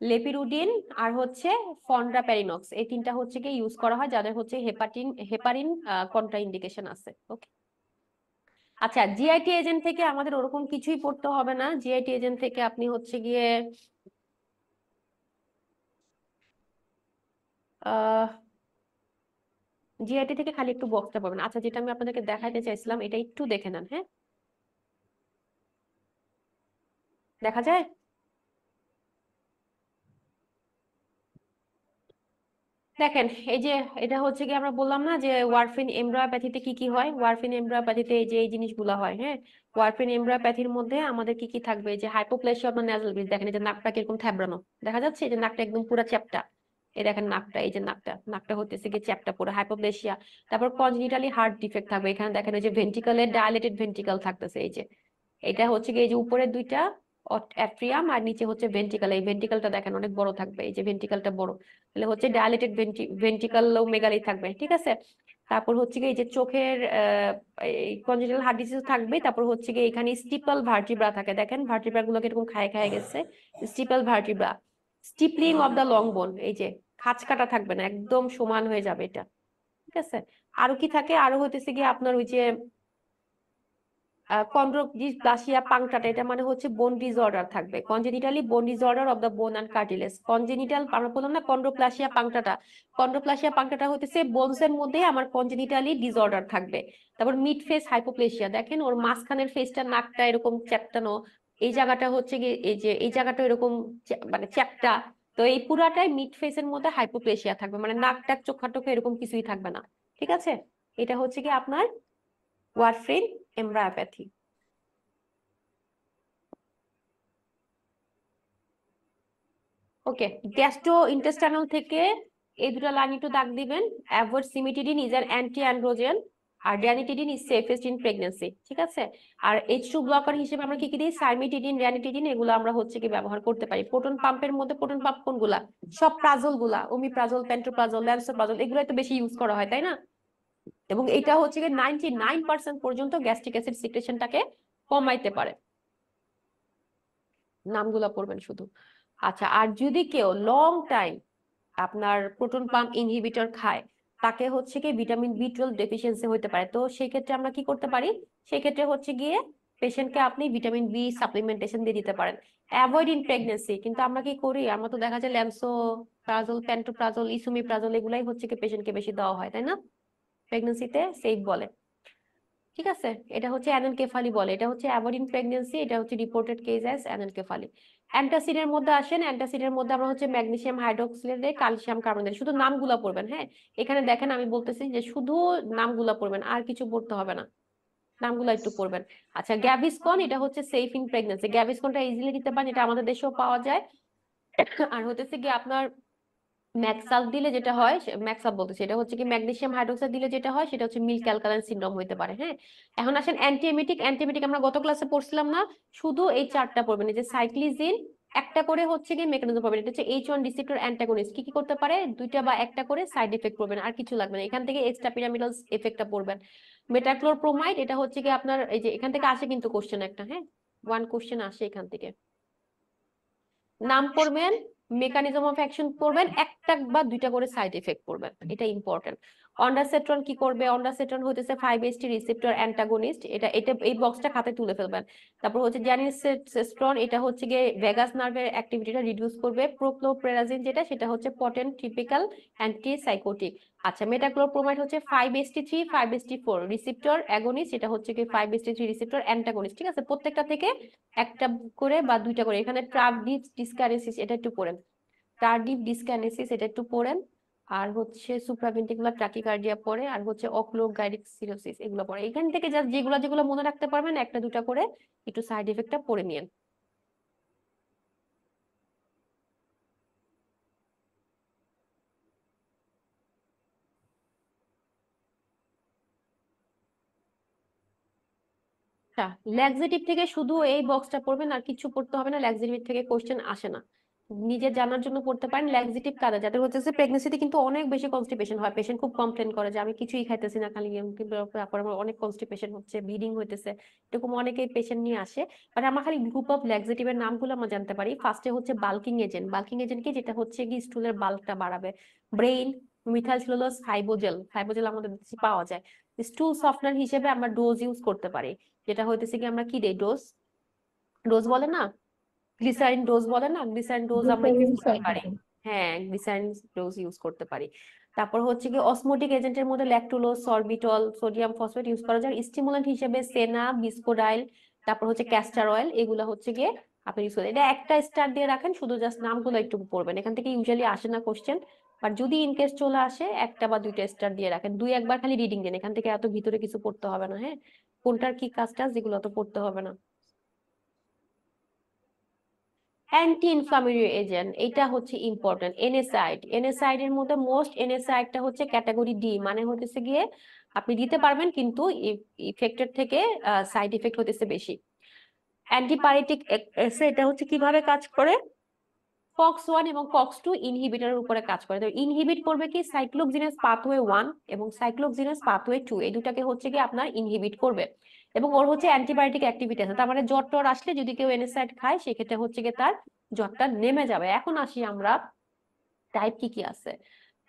লেপিরুডিন আর হচ্ছে ফন্ডাপ্যারিনক্স, এই তিনটা হচ্ছে কি ইউজ করা হয় যাদের হচ্ছে হেপারিন কন্ট্রাইন্ডিকেশন আছে। ওকে, আচ্ছা, জিআইটি এজেন্ট থেকে আমাদের ওরকম কিছুই পড়তে হবে না। জিআইটি এজেন্ট থেকে আপনি হচ্ছে গিয়ে জিআইটি থেকে খালি একটু বক্সটা পাবেন। আচ্ছা, যেটা আমি আপনাদেরকে দেখাইতে চাইছিলাম এটা একটু দেখে নেন। হ্যাঁ, দেখা যায়? দেখেন, এই যে এটা হচ্ছে কি আমরা বললাম না যে ওয়ারফিন এমব্রায়োপ্যাথিতে কি কি হয়, ওয়ারফিন এমব্রায়োপ্যাথিতে এই যে এই জিনিসগুলো হয়। হ্যাঁ, ওয়ারফিন এমব্রায়োপ্যাথির মধ্যে আমাদের কি কি থাকবে, যে হাইপোপ্লেশিয়া অফ দ্য ন্যাসাল ব্রিজ, দেখেন এই যে নাকটা কিরকম থ্যাবড়ানো দেখা যাচ্ছে, এই যে নাকটা একদম পুরো চ্যাপ্টা, এই দেখেন নাকটা, এই যে নাকটা হতেছে কি চ্যাপ্টা পুরো, হাইপোপ্লেশিয়া। তারপর কনজিনিটালি হার্ট ডিফেক্ট থাকবে, এখানে দেখেন এই যে ভেন্ট্রিকলের ডায়ালেটেড ভেন্ট্রিকল থাকতেছে, এই যে এটা হচ্ছে কি এই যে উপরের দুইটা অ্যাট্রিয়াম আর নিচে হচ্ছে ভেন্ট্রিকল, এই ভেন্ট্রিকলটা দেখেন অনেক বড় থাকবে, এই যে ভেন্ট্রিকলটা বড়, তাহলে হচ্ছে ডায়ালেটেড ভেন্ট্রিকল মেগালি থাকবে। ঠিক আছে, তারপর হচ্ছে কি এই যে চোখের কনজেনিটাল হার্ট ডিজিজ থাকবে। তারপর হচ্ছে কি এখানে স্টিপল ভার্টিব্রা থাকে, দেখেন ভার্টিব্রা গুলো কিরকম খায় খায় গেছে, stipple vertebra. Stippling of the long bone, এই যে খাঁজ কাটা থাকবে না, একদম সমান হয়ে যাবে এটা। ঠিক আছে, আরো কি থাকে, আরো হইতেছে কি আপনার ওই যে কন্ড্রোপ্লাসিয়া পাংক্টাটা, এটা মানে হচ্ছে বোন ডিসঅর্ডার থাকবে, কনজেনিটালি বোন ডিসঅর্ডার অফ দা বোন এন্ড কার্টিলেজ। কনজেনিটাল আমরা বললাম না কন্ড্রোপ্লাসিয়া পাংক্টাটা, কন্ড্রোপ্লাসিয়া পাংক্টাটা হইতেছে বোনস এর মধ্যে আমার কনজেনিটালি ডিসঅর্ডার থাকবে। তারপর মিড ফেস হাইপোপ্লেশিয়া, দেখেন ওর মাঝখানের ফেসটা নাকটা এরকম চ্যাপটানো, এই জায়গাটা হচ্ছে কি এই যে এই জায়গাটা এরকম মানে চ্যাপটা, তো এই পুরাটাই মিড ফেসের মধ্যে হাইপোপ্লেশিয়া থাকবে, মানে নাকটা চোখাটোকে এরকম কিছুই থাকবে না। ঠিক আছে, এটা হচ্ছে কি আপনার ওয়ারফিন এমব্রায়োপ্যাথি। ওকে, গ্যাস্ট্রো ইন্টেস্টাইনাল থেকে এই দুটো লাইন একটু দাগ দিবেন। Avoid cimetidine is an anti androgen আর ranitidine is safest in pregnancy. ঠিক আছে, আর H2 ব্লকার হিসেবে আমরা কি কি দিই, সাইমিটিডিন, র্যানিটিডিন, এগুলো আমরা হচ্ছে কি ব্যবহার করতে পারি। প্রোটন পাম্পের মধ্যে প্রোটন পাম্প কোনগুলা, সব প্রাজল গুলা, ওমিপ্রাজল, প্যান্টোপ্রাজল, ল্যান্সোপ্রাজল, এগুলো তো বেশি ইউজ করা হয়, তাই না? এবং এটা হচ্ছে কি 99% পর্যন্ত গ্যাস্ট্রিক অ্যাসিড সিক্রেশনটাকে কমাইতে পারে। নামগুলা পড়বেন শুধু। আচ্ছা, আর যদি কেউ লং টাইম আপনার প্রোটন পাম্প ইনহিবিটর খায়, তাকে হচ্ছে কি ভিটামিন B12 ডেফিসিয়েন্সি হতে পারে। তো সেই ক্ষেত্রে আমরা কি করতে পারি, সেই ক্ষেত্রে হচ্ছে গিয়ে পেশেন্টকে আপনি ভিটামিন B সাপ্লিমেন্টেশন দিয়ে দিতে পারেন। অ্যাভয়েড ইন প্রেগন্যান্সি, কিন্তু আমরা কি করি, আমরা তো দেখা যায় ল্যান্সোপ্রাজল, প্যান্টোপ্রাজল, ইসোমিপ্রাজল, এগুলাই হচ্ছে কি পেশেন্টকে বেশি দেওয়া হয়, তাই না? প্রেগন্যান্সিতে সেফ বলে। ঠিক আছে, এটা হচ্ছে অ্যানেনকেফালি বলে, এটা হচ্ছে অ্যাভয়েড ইন প্রেগন্যান্সি, এটা হচ্ছে রিপোর্টেড কেস অ্যাজ অ্যানেনকেফালি। অ্যান্টাসিডের মধ্যে আসেন, অ্যান্টাসিডের মধ্যে আমরা হচ্ছে ম্যাগনেসিয়াম হাইড্রোক্সাইড, ক্যালসিয়াম কার্বনেট, শুধু নামগুলা পড়বেন। হ্যাঁ, এখানে দেখেন আমি বলতেছি যে শুধু নামগুলা পড়বেন, আর কিছু পড়তে হবে না, নামগুলা একটু পড়বেন। আচ্ছা, গ্যাভিসকন, এটা হচ্ছে সেফ ইন প্রেগন্যান্সি, গ্যাভিসকনটা ইজিলি দিতে পারেন, এটা আমাদের দেশেও পাওয়া যায়। আর হতেছে কি আপনার ম্যাক্সাল দিলে যেটা হয়, ম্যাক্সাল বলতেছি, এটা হচ্ছে কি ম্যাগনেসিয়াম হাইড্রোক্সাইড দিলে যেটা হয় সেটা হচ্ছে মিল্ক অ্যালকালাইন সিনড্রোম হতে পারে। হ্যাঁ, এখন আসেন অ্যান্টিএমিটিক। অ্যান্টিএমিটিক আমরা গত ক্লাসে পড়ছিলাম না, শুধু এই চারটা পড়বেন, এই যে সাইক্লিজিন, একটা করে হচ্ছে কি মেকানিজম পাবেন, এটা হচ্ছে H1 রিসেপ্টর অ্যান্টাগনিস্ট, কি কি করতে পারে, দুইটা বা একটা করে সাইড এফেক্ট করবেন, আর কিছু লাগবে না। এখান থেকে এক্সট্রা পিরামিডাল এফেক্টটা পড়বেন। মেটাক্লোরপ্রোমাইড, এটা হচ্ছে কি আপনার এই যে এখান থেকে আসে কিন্তু কোশ্চেন একটা, হ্যাঁ, 1 কোশ্চেন আসে এখান থেকে। নাম পড়বেন, মেকানিজম অফ অ্যাকশন পড়বেন, একটা বা দুইটা করে সাইড এফেক্ট পড়বেন, এটা ইম্পর্টেন্ট। অন্ডারসেট্রন কি করবে, অন্ডারসেট্রন হতেছে 5HT রিসেপ্টর অ্যান্টাগনিস্ট, এটা এই বক্সটা খাতায় তুলে ফেলবেন। তারপর হচ্ছে জানিসেট্রন, এটা হচ্ছে গিয়ে ভেগাস নার্ভের অ্যাক্টিভিটিটা রিডিউস করবে। প্রোক্লোপ্রেরাজিন যেটা, সেটা হচ্ছে পটেন্ট টিপিক্যাল অ্যান্টিসাইকোটিক। আচ্ছা, মেটাক্লোরপ্রোমাইড হচ্ছে 5HT3 5HT4 রিসেপ্টর অ্যাগনিস্ট, এটা হচ্ছে কি 5HT3 রিসেপ্টর অ্যান্টাগনিস্ট। ঠিক আছে, প্রত্যেকটা থেকে একটা করে বা দুইটা করে। এখানে ট্রাভডিভ ডিসকাইনেসিস, এটা একটু পড়েন, টার্ডিভ ডিসকাইনেসিস, এটা একটু পড়েন। আর হচ্ছে সুপ্রাভেন্টিকুলার ট্রাকিকার্ডিয়া পড়ে, আর হচ্ছে অক্লোগাইরিক সিরোসিস এগুলো পড়ে। এখান থেকে যা যেগুলো যেগুলো মনে রাখতে পারবেন একটা দুটা করে একটু সাইড এফেক্টটা পড়ে নিন। ল্যাক্সেটিভ থেকে শুধু এই বক্সটা পড়বেন, আর কিছু পড়তে হবে না। ল্যাক্সেটিভ থেকে কোশ্চেন আসে না, নিজে জানার জন্য পড়তে পারেন। ল্যাক্সেটিভ কাদের, যাদের হচ্ছে প্রেগনেন্সিতে কিন্তু অনেক বেশি কনস্টিপেশন হয়, পেশেন্ট খুব কমপ্লেন করে যে আমি কিছুই খাইতেছি না, খালি কিন্তু তারপর আমার অনেক কনস্টিপেশন হচ্ছে, ব্লিডিং হইতেছে, এরকম অনেকেই পেশেন্ট নিয়ে আসে। মানে আমরা খালি গ্রুপ অফ ল্যাক্সেটিভের নামগুলো আমরা জানতে পারি। ফার্স্টে হচ্ছে বাল্কিং এজেন্ট। বাল্কিং এজেন্ট কি, যেটা হচ্ছে কি স্টুলের বাল্কটা বাড়াবে। Bran, methyl cellulose, Fybogel. Fybogel আমাদের দেশে পাওয়া যায়। স্টুল সফটনার হিসেবে আমরা ডোজ ইউজ করতে পারি, যেটা হইতেছে কি আমরা কি দেই, ডোজ ডোজ বলে না, গ্লিসারিন ডোজ বলে না, গ্লিসারিন ডোজ আমরা ইউজ করতে পারি। হ্যাঁ, গ্লিসারিন ডোজ ইউজ করতে পারি। তারপর হচ্ছে কি অসমোটিক এজেন্টের মধ্যে ল্যাকটোলোজ, সরবিটল, সোডিয়াম ফসফেট ইউজ করা যায়। স্টিমুলেন্ট হিসেবে সেনা, বিস্কোডাইল, তারপর হচ্ছে ক্যাস্টার অয়েল, এগুলো হচ্ছে গিয়ে আপনি ইউজ করেন। এটা একটা স্টার দিয়ে রাখেন, শুধু জাস্ট নামগুলো একটু পড়বেন। এখান থেকে ইউজুয়ালি আসে না কোশ্চেন, বাট যদি ইনকেস চলে আসে একটা বা দুইটা স্টার দিয়ে রাখেন। দুই একবার খালি রিডিং দেন, এখান থেকে এত ভিতরে কিছু পড়তে হবে না। হ্যাঁ, কোনটার কি কাজটা যেগুলো তো পড়তে হবে না। অ্যান্টি ইনফ্লামেটরি এজেন্ট, এটা হচ্ছে ইম্পর্টেন্ট। এনএসআইড, এনএসআইড এর মধ্যে মোস্ট এনএসআইডটা হচ্ছে ক্যাটাগরি ডি, মানে হচ্ছে গিয়ে আপনি দিতে পারবেন কিন্তু ইফেক্টের থেকে সাইড ইফেক্ট হতেছে বেশি। অ্যান্টিপাইরেটিক এটা হচ্ছে কিভাবে কাজ করে, COX-1 এবং COX-2 ইনহিবিটরের উপরে কাজ করে। তো ইনহিবিট করবে কি সাইক্লোক্সিনেজ পাথওয়ে 1 এবং সাইক্লোক্সিনেজ পাথওয়ে 2, এই দুটাকে হচ্ছে কি আপনার ইনহিবিট করবে। এবং ওর হচ্ছে অ্যান্টিবায়োটিক অ্যাক্টিভিটি আছে, তার মানে জ্বর টর আসলে যদি কেউ এনএসআইড খায় সেক্ষেত্রে হচ্ছে কি তার জ্বরটা নেমে যাবে। এখন আসি আমরা টাইপ কি কি আছে।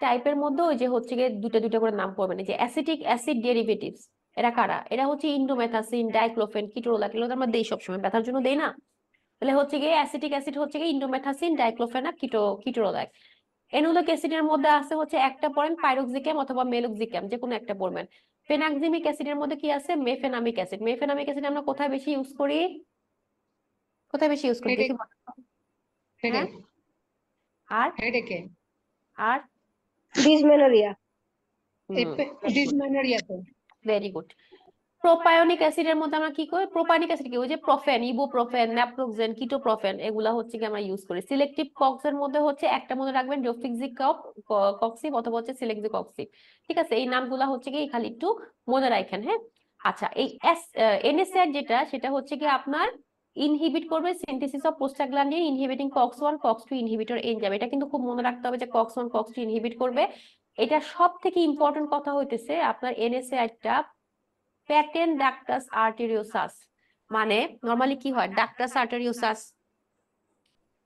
টাইপের মধ্যে ওই যে হচ্ছে গিয়ে দুটো দুটো করে নাম পড়বেন। এই যে অ্যাসিটিক অ্যাসিড ডেরিভেটিভস, এরা কারা? এরা হচ্ছে ইন্ডোমেথাসিন, ডাইক্লোফেন, কিটোরোলাক, এগুলো তো আমরা দেই সবসময়, ব্যথার জন্য দেই না? তাহলে হচ্ছে গিয়ে অ্যাসিটিক অ্যাসিড হচ্ছে গিয়ে ইন্ডোমেথাসিন, ডাইক্লোফেন আর কিটোরোলাক। এনোলিক অ্যাসিডের মধ্যে আছে হচ্ছে একটা পড়েন পাইরোক্সিক্যাম অথবা মেলোক্সিক্যাম, যে কোনো একটা পড়বেন। ফেনাক্সিমিক অ্যাসিডের মধ্যে কি আছে, মেফেনামিক অ্যাসিড। মেফেনামিক অ্যাসিড আমরা কোথায় বেশি ইউজ করি, কোথায় বেশি ইউজ করি দেখি? হ্যাঁ, আর হেডেকে, আর ডিসমেনোরিয়া। ডিসমেনোরিয়াতে। Very good. প্রোপায়োনিক অ্যাসিডের মধ্যে আমরা কি করি, প্রোপায়োনিক অ্যাসিড কি, ওই যে প্রোফেন, ইবুপ্রোফেন, ন্যাপ্রোক্সেন, কিটোপ্রোফেন, এগুলা হচ্ছে কি আমরা ইউজ করি। সিলেক্টিভ কক্স এর মধ্যে হচ্ছে একটা মনে রাখবেন, ডোফিক্সিকক্সিব অথবা হচ্ছে সিলেক্সিকক্সিব। ঠিক আছে, এই নামগুলা হচ্ছে কি খালি একটু মনে রাখেন। হ্যাঁ, আচ্ছা, এই এনএসএআইড যেটা, সেটা হচ্ছে কি আপনার ইনহিবিট করবে synthesis of prostaglandin inhibiting COX-1 COX-2 inhibitor enzyme. এটা কিন্তু খুব মনে রাখতে হবে যে COX-1 COX-2 ইনহিবিট করবে। এটা সব থেকে ইম্পর্টেন্ট কথা হইতেছে আপনার এনএসএআইডটা প্যাটেন্ট ডাক্টাস আর্টেরিওসাস, মানে নরমালি কি হয়, ডাক্টাস আর্টেরিওসাস,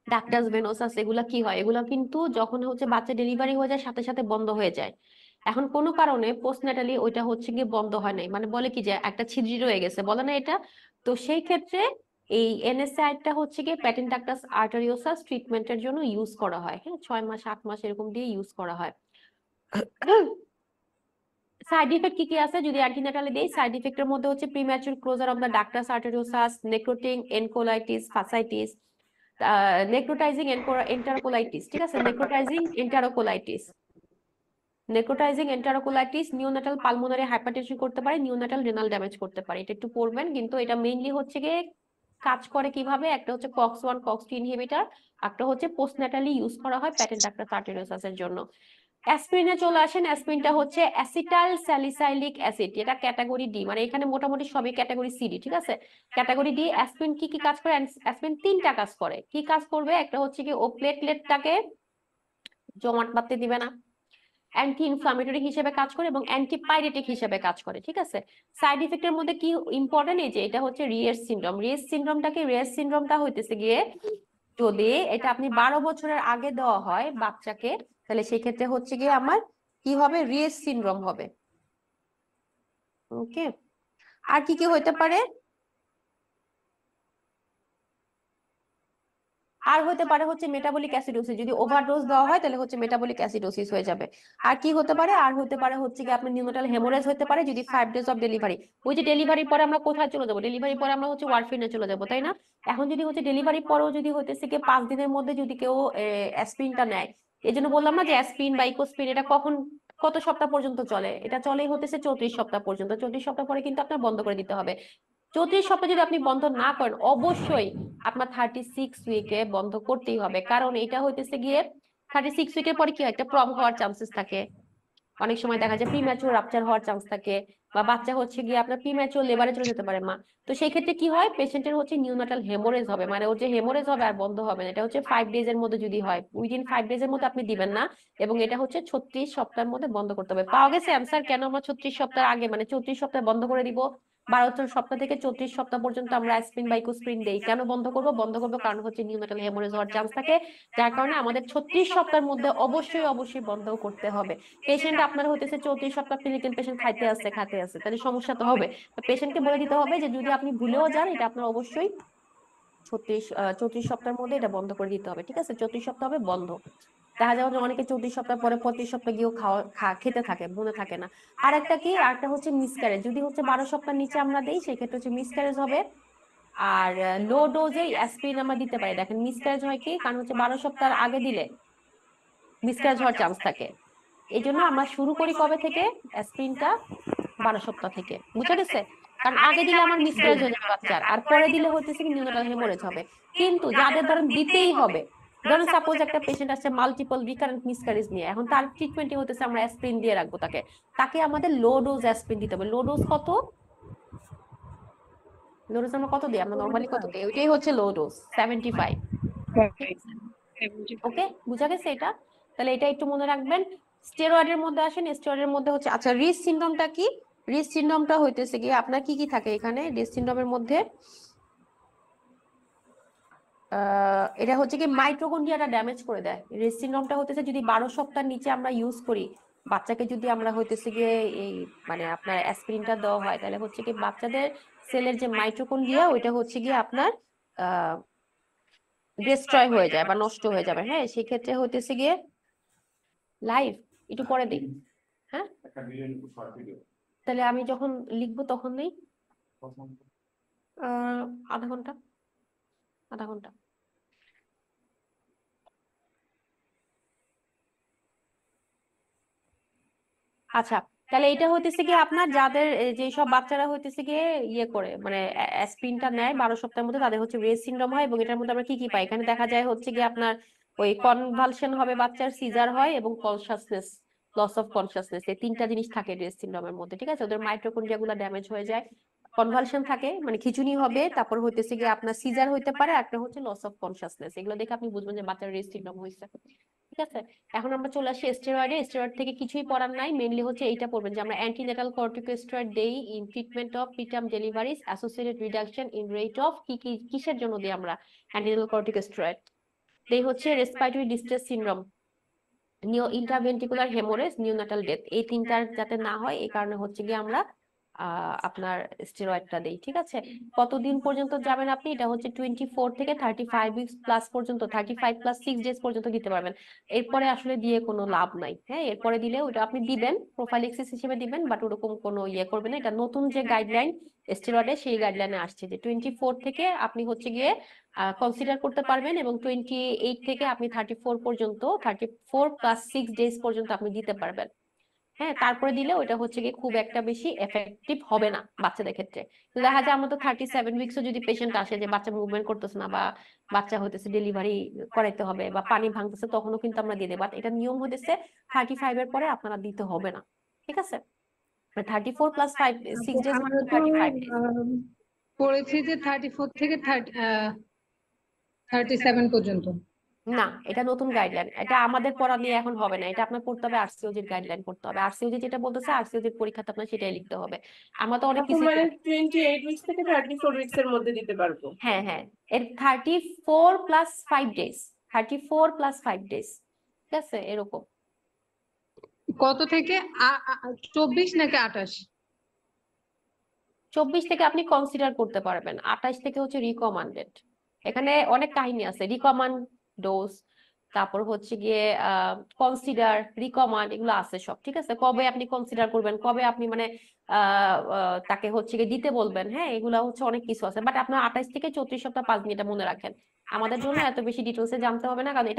ডাক্টাস ভেনোসাস, এগুলা কি হয়, এগুলা কিন্তু যখন হচ্ছে বাচ্চা ডেলিভারি হয়ে যায় সাথে সাথে বন্ধ হয়ে যায়। এখন কোনো কারণে পোস্টন্যাটালি ওইটা হচ্ছে গিয়ে বন্ধ হয় নাই, মানে বলে কি যে একটা ছিদ্রি রয়ে গেছে, বলে না এটা? তো সেই ক্ষেত্রে এই এনএসআইডটা হচ্ছে গিয়ে প্যাটেন্ট ডাক্টাস আর্টেরিওসাস ট্রিটমেন্টের জন্য ইউজ করা হয়। হ্যাঁ, 6 মাস 8 মাস এরকম দিয়ে ইউজ করা হয়। সাইড ইফেক্ট কি কি আছে যদি অ্যান্টিনাটালে দেই? সাইড ইফেক্টের মধ্যে হচ্ছে premature closure of the ductus arteriosus, necrotising enterocolitis, fasciitis, necrotising enterocolitis. ঠিক আছে, necrotising enterocolitis, neonatal pulmonary hypertension করতে পারে, নিওনাটাল রেনাল ড্যামেজ করতে পারে। এটা একটু পড়বেন, কিন্তু এটা মেইনলি হচ্ছে গিয়ে কাজ করে কিভাবে, একটা হচ্ছে COX-1 COX-2 ইনহিবিটর, একটা হচ্ছে পোস্টন্যাটালি ইউজ করা হয় প্যাটেন্ট ডাক্টাস আর্টেরিওসাসের জন্য। অ্যাসপিরিনে চলে আসেন। অ্যাসপিরিনটা হচ্ছে অ্যাসিটাইল স্যালিসাইলিক অ্যাসিড, এটা ক্যাটাগরি ডি, মানে এখানে মোটামুটি সবই ক্যাটাগরি সি ডি। ঠিক আছে, ক্যাটাগরি ডি। অ্যাসপিরিন কি কি কাজ করে? অ্যাসপিরিন 3টা কাজ করে। কি কাজ করবে? একটা হচ্ছে কি ও প্লেটলেটটাকে জমাট বাঁধতে দিবে না, অ্যান্টি ইনফ্লামেটরি হিসেবে কাজ করে এবং অ্যান্টিপাইরেটিক হিসেবে কাজ করে। ঠিক আছে, সাইড ইফেক্টের মধ্যে কি ইম্পর্টেন্ট, এই যে এটা হচ্ছে রিয়েস সিনড্রোম। রিয়েস সিনড্রোমটা হইতেছে গিয়ে যদি এটা আপনি 12 বছরের আগে দেওয়া হয় বাচ্চাকে, তাহলে সেই ক্ষেত্রে হচ্ছে গিয়ে আমার কি হবে, রিয়েস সিনড্রোম হবে। ওকে, আর কি কি হইতে পারে? আর হতে পারে হচ্ছে মেটাবলিক অ্যাসিডোসিস, যদি ওভারডোজ দেওয়া হয় তাহলে হচ্ছে মেটাবলিক অ্যাসিডোসিস হয়ে যাবে। আর কি হতে পারে? আর হতে পারে হচ্ছে কি আপনার নিউনাটাল হেমোরেজ হতে পারে যদি 5 ডেজ অফ ডেলিভারি। ওই যে ডেলিভারির পরে আমরা কোথায় চলে যাবো, ডেলিভারির পরে আমরা হচ্ছে ওয়ারফিনে চলে যাবো, তাই না? এখন যদি হচ্ছে ডেলিভারি পরেও যদি হইতেছে কি 5 দিনের মধ্যে যদি কেউ অ্যাসপিরিনটা নেয়, এই জন্য বললাম না যে অ্যাসপিরিন বা ইকোস্পিরিন এটা কত সপ্তাহ পর্যন্ত চলে, এটা চলেই হতেছে 34 সপ্তাহ পর্যন্ত। 34 সপ্তাহ পরে কিন্তু আপনার বন্ধ করে দিতে হবে। 34 সপ্তাহ যদি আপনি বন্ধ না করেন, অবশ্যই আপনার 36 উইকে বন্ধ করতেই হবে, কারণ এটা হইতেছে গিয়ে 36 উইকের পরে কি হয়, একটা প্রম হওয়ার চান্সেস থাকে। অনেক সময় দেখা যায় প্রিম্যাচুর রাপচার হওয়ার চান্স থাকে, বা বাচ্চা হচ্ছে গিয়ে আপনার প্রিম্যাচুর লেবারে চলে যেতে পারে মা। তো সেই ক্ষেত্রে কি হয়, পেশেন্টের হচ্ছে নিউনাটাল হেমোরেজ হবে, মানে ওর যে হেমোরেজ হবে আর বন্ধ হবে না। এটা হচ্ছে 5 ডেজ এর মধ্যে যদি হয়, উইদিন 5 ডেজ এর মধ্যে আপনি দিবেন না, এবং এটা হচ্ছে 36 সপ্তাহের মধ্যে বন্ধ করতে হবে। পাওয়া গেছে অ্যান্সার কেন আমরা 36 সপ্তাহ আগে মানে 34 সপ্তাহে বন্ধ করে দিব। 12 সপ্তাহ থেকে 34 সপ্তাহ পর্যন্ত আমরা অ্যাসপিরিন বা ইকোস্পিরিন দেই। কেন বন্ধ করবো কারণ হচ্ছে নিউনাটাল হেমোরেজ হওয়ার চান্স থাকে, যার কারণে আমাদের 36 সপ্তাহের মধ্যে অবশ্যই বন্ধ করতে হবে। পেশেন্ট আপনার হতেছে 34 সপ্তাহ ক্লিনিক্যাল পেশেন্ট খাইতে আছে, তাহলে সমস্যা তো হবে। পেশেন্টকে বলে দিতে হবে যে যদি আপনি ভুলেও যান, এটা আপনার অবশ্যই 34 সপ্তাহের মধ্যে এটা বন্ধ করে দিতে হবে, ঠিক আছে? 34 সপ্তাহ হবে বন্ধ। দেখা যাবে যে অনেকে 34 সপ্তাহ পরে 35 সপ্তাহ গিয়েও খেতে থাকে, মনে থাকে না। আর একটা হচ্ছে মিসক্যারেজ, যদি হচ্ছে 12 সপ্তাহ নিচে আমরা দেই, সেক্ষেত্রে হচ্ছে মিসক্যারেজ হবে। আর লো ডোজে অ্যাসপিরিন আমরা দিতে পারি। দেখেন মিসক্যারেজ হয় কি, কারণ হচ্ছে 12 সপ্তাহ আগে দিলে মিসক্যারেজ হওয়ার চান্স থাকে। এই জন্য আমরা শুরু করি কবে থেকে, অ্যাসপিরিনটা 12 সপ্তাহ থেকে, বুঝা গেছে? কারণ আগে দিলে আমার মিসক্যারেজ হয়ে যাবে বাচ্চার, আর পরে দিলে হচ্ছে কি নিউনাটাল হেমোরেজ হবে। কিন্তু যাদের ধরেন দিতেই হবে, ধরেন সাপোজ একটা পেশেন্ট আছে মাল্টিপল রিকারেন্ট মিসক্যারেজ নিয়ে, এখন তার ট্রিটমেন্টই হতেছে আমরা অ্যাসপিরিন দিয়ে রাখবো তাকে আমাদের লো ডোজ অ্যাসপিরিন দিতে হবে। লো ডোজ কত? লো ডোজ আমরা কত দিই? আমরা নরমালি কত দিই? ওইটাই হচ্ছে লো ডোজ, 75। ওকে, বুঝা গেছে এটা? তাহলে এটা একটু মনে রাখবেন। স্টেরয়েডের মধ্যে আসেন, স্টেরয়েডের মধ্যে হচ্ছে আচ্ছা রিস সিনড্রোমটা কি? রিস সিনড্রোমটা হইতেছে কি আপনার কি থাকে এখানে রিস সিনড্রোমের মধ্যে? এটা হচ্ছে কি মাইটোকন্ড্রিয়াটা ড্যামেজ করে দেয়। রিস সিনড্রোমটা হতেছে যদি 12 সপ্তাহ নিচে আমরা ইউজ করি, বাচ্চাকে যদি আমরা হইতেছে গিয়ে এই মানে আপনার অ্যাসপিরিনটা দেওয়া হয়, তাহলে হচ্ছে কি বাচ্চাদের সেলের যে মাইটোকন্ড্রিয়া ওইটা হচ্ছে গিয়ে আপনার ডিস্ট্রয় হয়ে যায় বা নষ্ট হয়ে যাবে। হ্যাঁ, সেক্ষেত্রে হইতেছে গিয়ে লাইভ একটু পরে দিই। হ্যাঁ, তাহলে আমি যখন লিখবো তখন নেই আধা ঘন্টা। আচ্ছা, তাহলে এটা হইতেছে কি আপনার যাদের যেসব বাচ্চারা হইতেছে গিয়ে ইয়ে করে মানে অ্যাসপিরিনটা নেয় 12 সপ্তাহের মধ্যে, তাদের হচ্ছে রেস সিনড্রোম হয়। এবং এটার মধ্যে আমরা কি পাই, এখানে দেখা যায় হচ্ছে গিয়ে আপনার ওই কনভালশন হবে, বাচ্চার সিজার হয়, এবং কনসাসনেস, লস অফ কনসাসনেস, এই তিনটা জিনিস থাকে রেস সিনড্রোমের মধ্যে, ঠিক আছে? ওদের মাইটোকন্ড্রিয়া গুলো ড্যামেজ হয়ে যায়, কনভালশন থাকে মানে খিঁচুনি হবে, তারপর হইতেছে গিয়ে আপনার সিজার হইতে পারে, একটা হচ্ছে লস অফ কনসাসনেস। এগুলো দেখে আপনি বুঝবেন যে বাচ্চার রেস সিনড্রোম হয়েছে, ঠিক আছে? এখন আমরা চলে আসি স্টেরয়েডে। স্টেরয়েড থেকে কিছুই পড়ার নাই, মেইনলি হচ্ছে এইটা পড়বেন যে আমরা অ্যান্টিনেটাল কর্টিকোস্টেরয়েড দেই in treatment of preterm deliveries associated reduction in rate of কিসের জন্য দিই আমরা অ্যান্টিনেটাল কর্টিকোস্টেরয়েড দেই হচ্ছে respiratory distress syndrome, intraventricular haemorrhage, neonatal death, এই তিনটার যাতে না হয় এই কারণে হচ্ছে গিয়ে আমরা আপনার স্টেরয়েডটা দেই, ঠিক আছে? কতদিন পর্যন্ত যাবেন আপনি? এটা হচ্ছে 24 থেকে 35 উইকস প্লাস পর্যন্ত, 35 প্লাস 6 ডেজ পর্যন্ত দিতে পারবেন। এরপরে আসলে দিয়ে কোনো লাভ নাই। হ্যাঁ, এরপরে দিলে ওটা আপনি দিবেন প্রোফাইলিক্সিস হিসেবে দিবেন, বাট ওরকম কোনো ইয়ে করবেন না। এটা নতুন যে গাইডলাইন স্টেরয়েডে, সেই গাইডলাইনে আসছে যে 24 থেকে আপনি হচ্ছে গিয়ে কনসিডার করতে পারবেন, এবং 28 থেকে আপনি 34 পর্যন্ত, 34 প্লাস 6 ডেজ পর্যন্ত আপনি দিতে পারবেন। হ্যাঁ, তারপরে দিলে ওইটা হচ্ছে গিয়ে খুব একটা বেশি এফেক্টিভ হবে না বাচ্চাদের ক্ষেত্রে। তো দেখা যায় আমরা তো 37 উইকসও যদি পেশেন্ট আসে যে বাচ্চা মুভমেন্ট করতেছে না, বা বাচ্চা হতেছে ডেলিভারি করাইতে হবে, বা পানি ভাঙতেছে, তখনও কিন্তু আমরা দিয়ে দেবো। বাট এটা নিয়ম হতেছে 35 এর পরে আপনারা দিতে হবে না, ঠিক আছে? 34 প্লাস 5 6 ডেজ মানে আমরা তো 35 ডেজ। পড়েছি যে 34 থেকে 37 পর্যন্ত। না, এটা নতুন গাইডলাইন, এটা আমাদের পড়া নিয়ে এখন হবে না, এটা আপনার পড়তে হবে আরসিওজির গাইডলাইন পড়তে হবে। আরসিওজি যেটা বলতেছে, আরসিওজির পরীক্ষাতে আপনার সেটাই লিখতে হবে। আমরা তো অনেক কিছু মানে 28 উইকস থেকে 34 উইকস এর মধ্যে দিতে পারবো। হ্যাঁ, এর 34 প্লাস 5 ডেজ, 34 প্লাস 5 ডেজ, ঠিক আছে? এরকম কত থেকে 24 নাকি 28? 24 থেকে আপনি কনসিডার করতে পারবেন, 28 থেকে হচ্ছে রিকমান্ডেড। এখানে অনেক কাহিনী আছে, রিকমান্ড, ডোজ, তারপর হচ্ছে গিয়ে কনসিডার, রিকমান্ড, এগুলো আছে সব, ঠিক আছে? কবে আপনি কনসিডার করবেন, কবে আপনি মানে তাকে হচ্ছে গিয়ে দিতে বলবেন, হ্যাঁ, এগুলা হচ্ছে অনেক কিছু আছে। বাট আপনার 28 থেকে 34 সপ্তাহ 5 দিন, এটা মনে রাখেন। আমাদের জন্য এত বেশি ডিটেলসে জানতে হবে না, কারণ এটা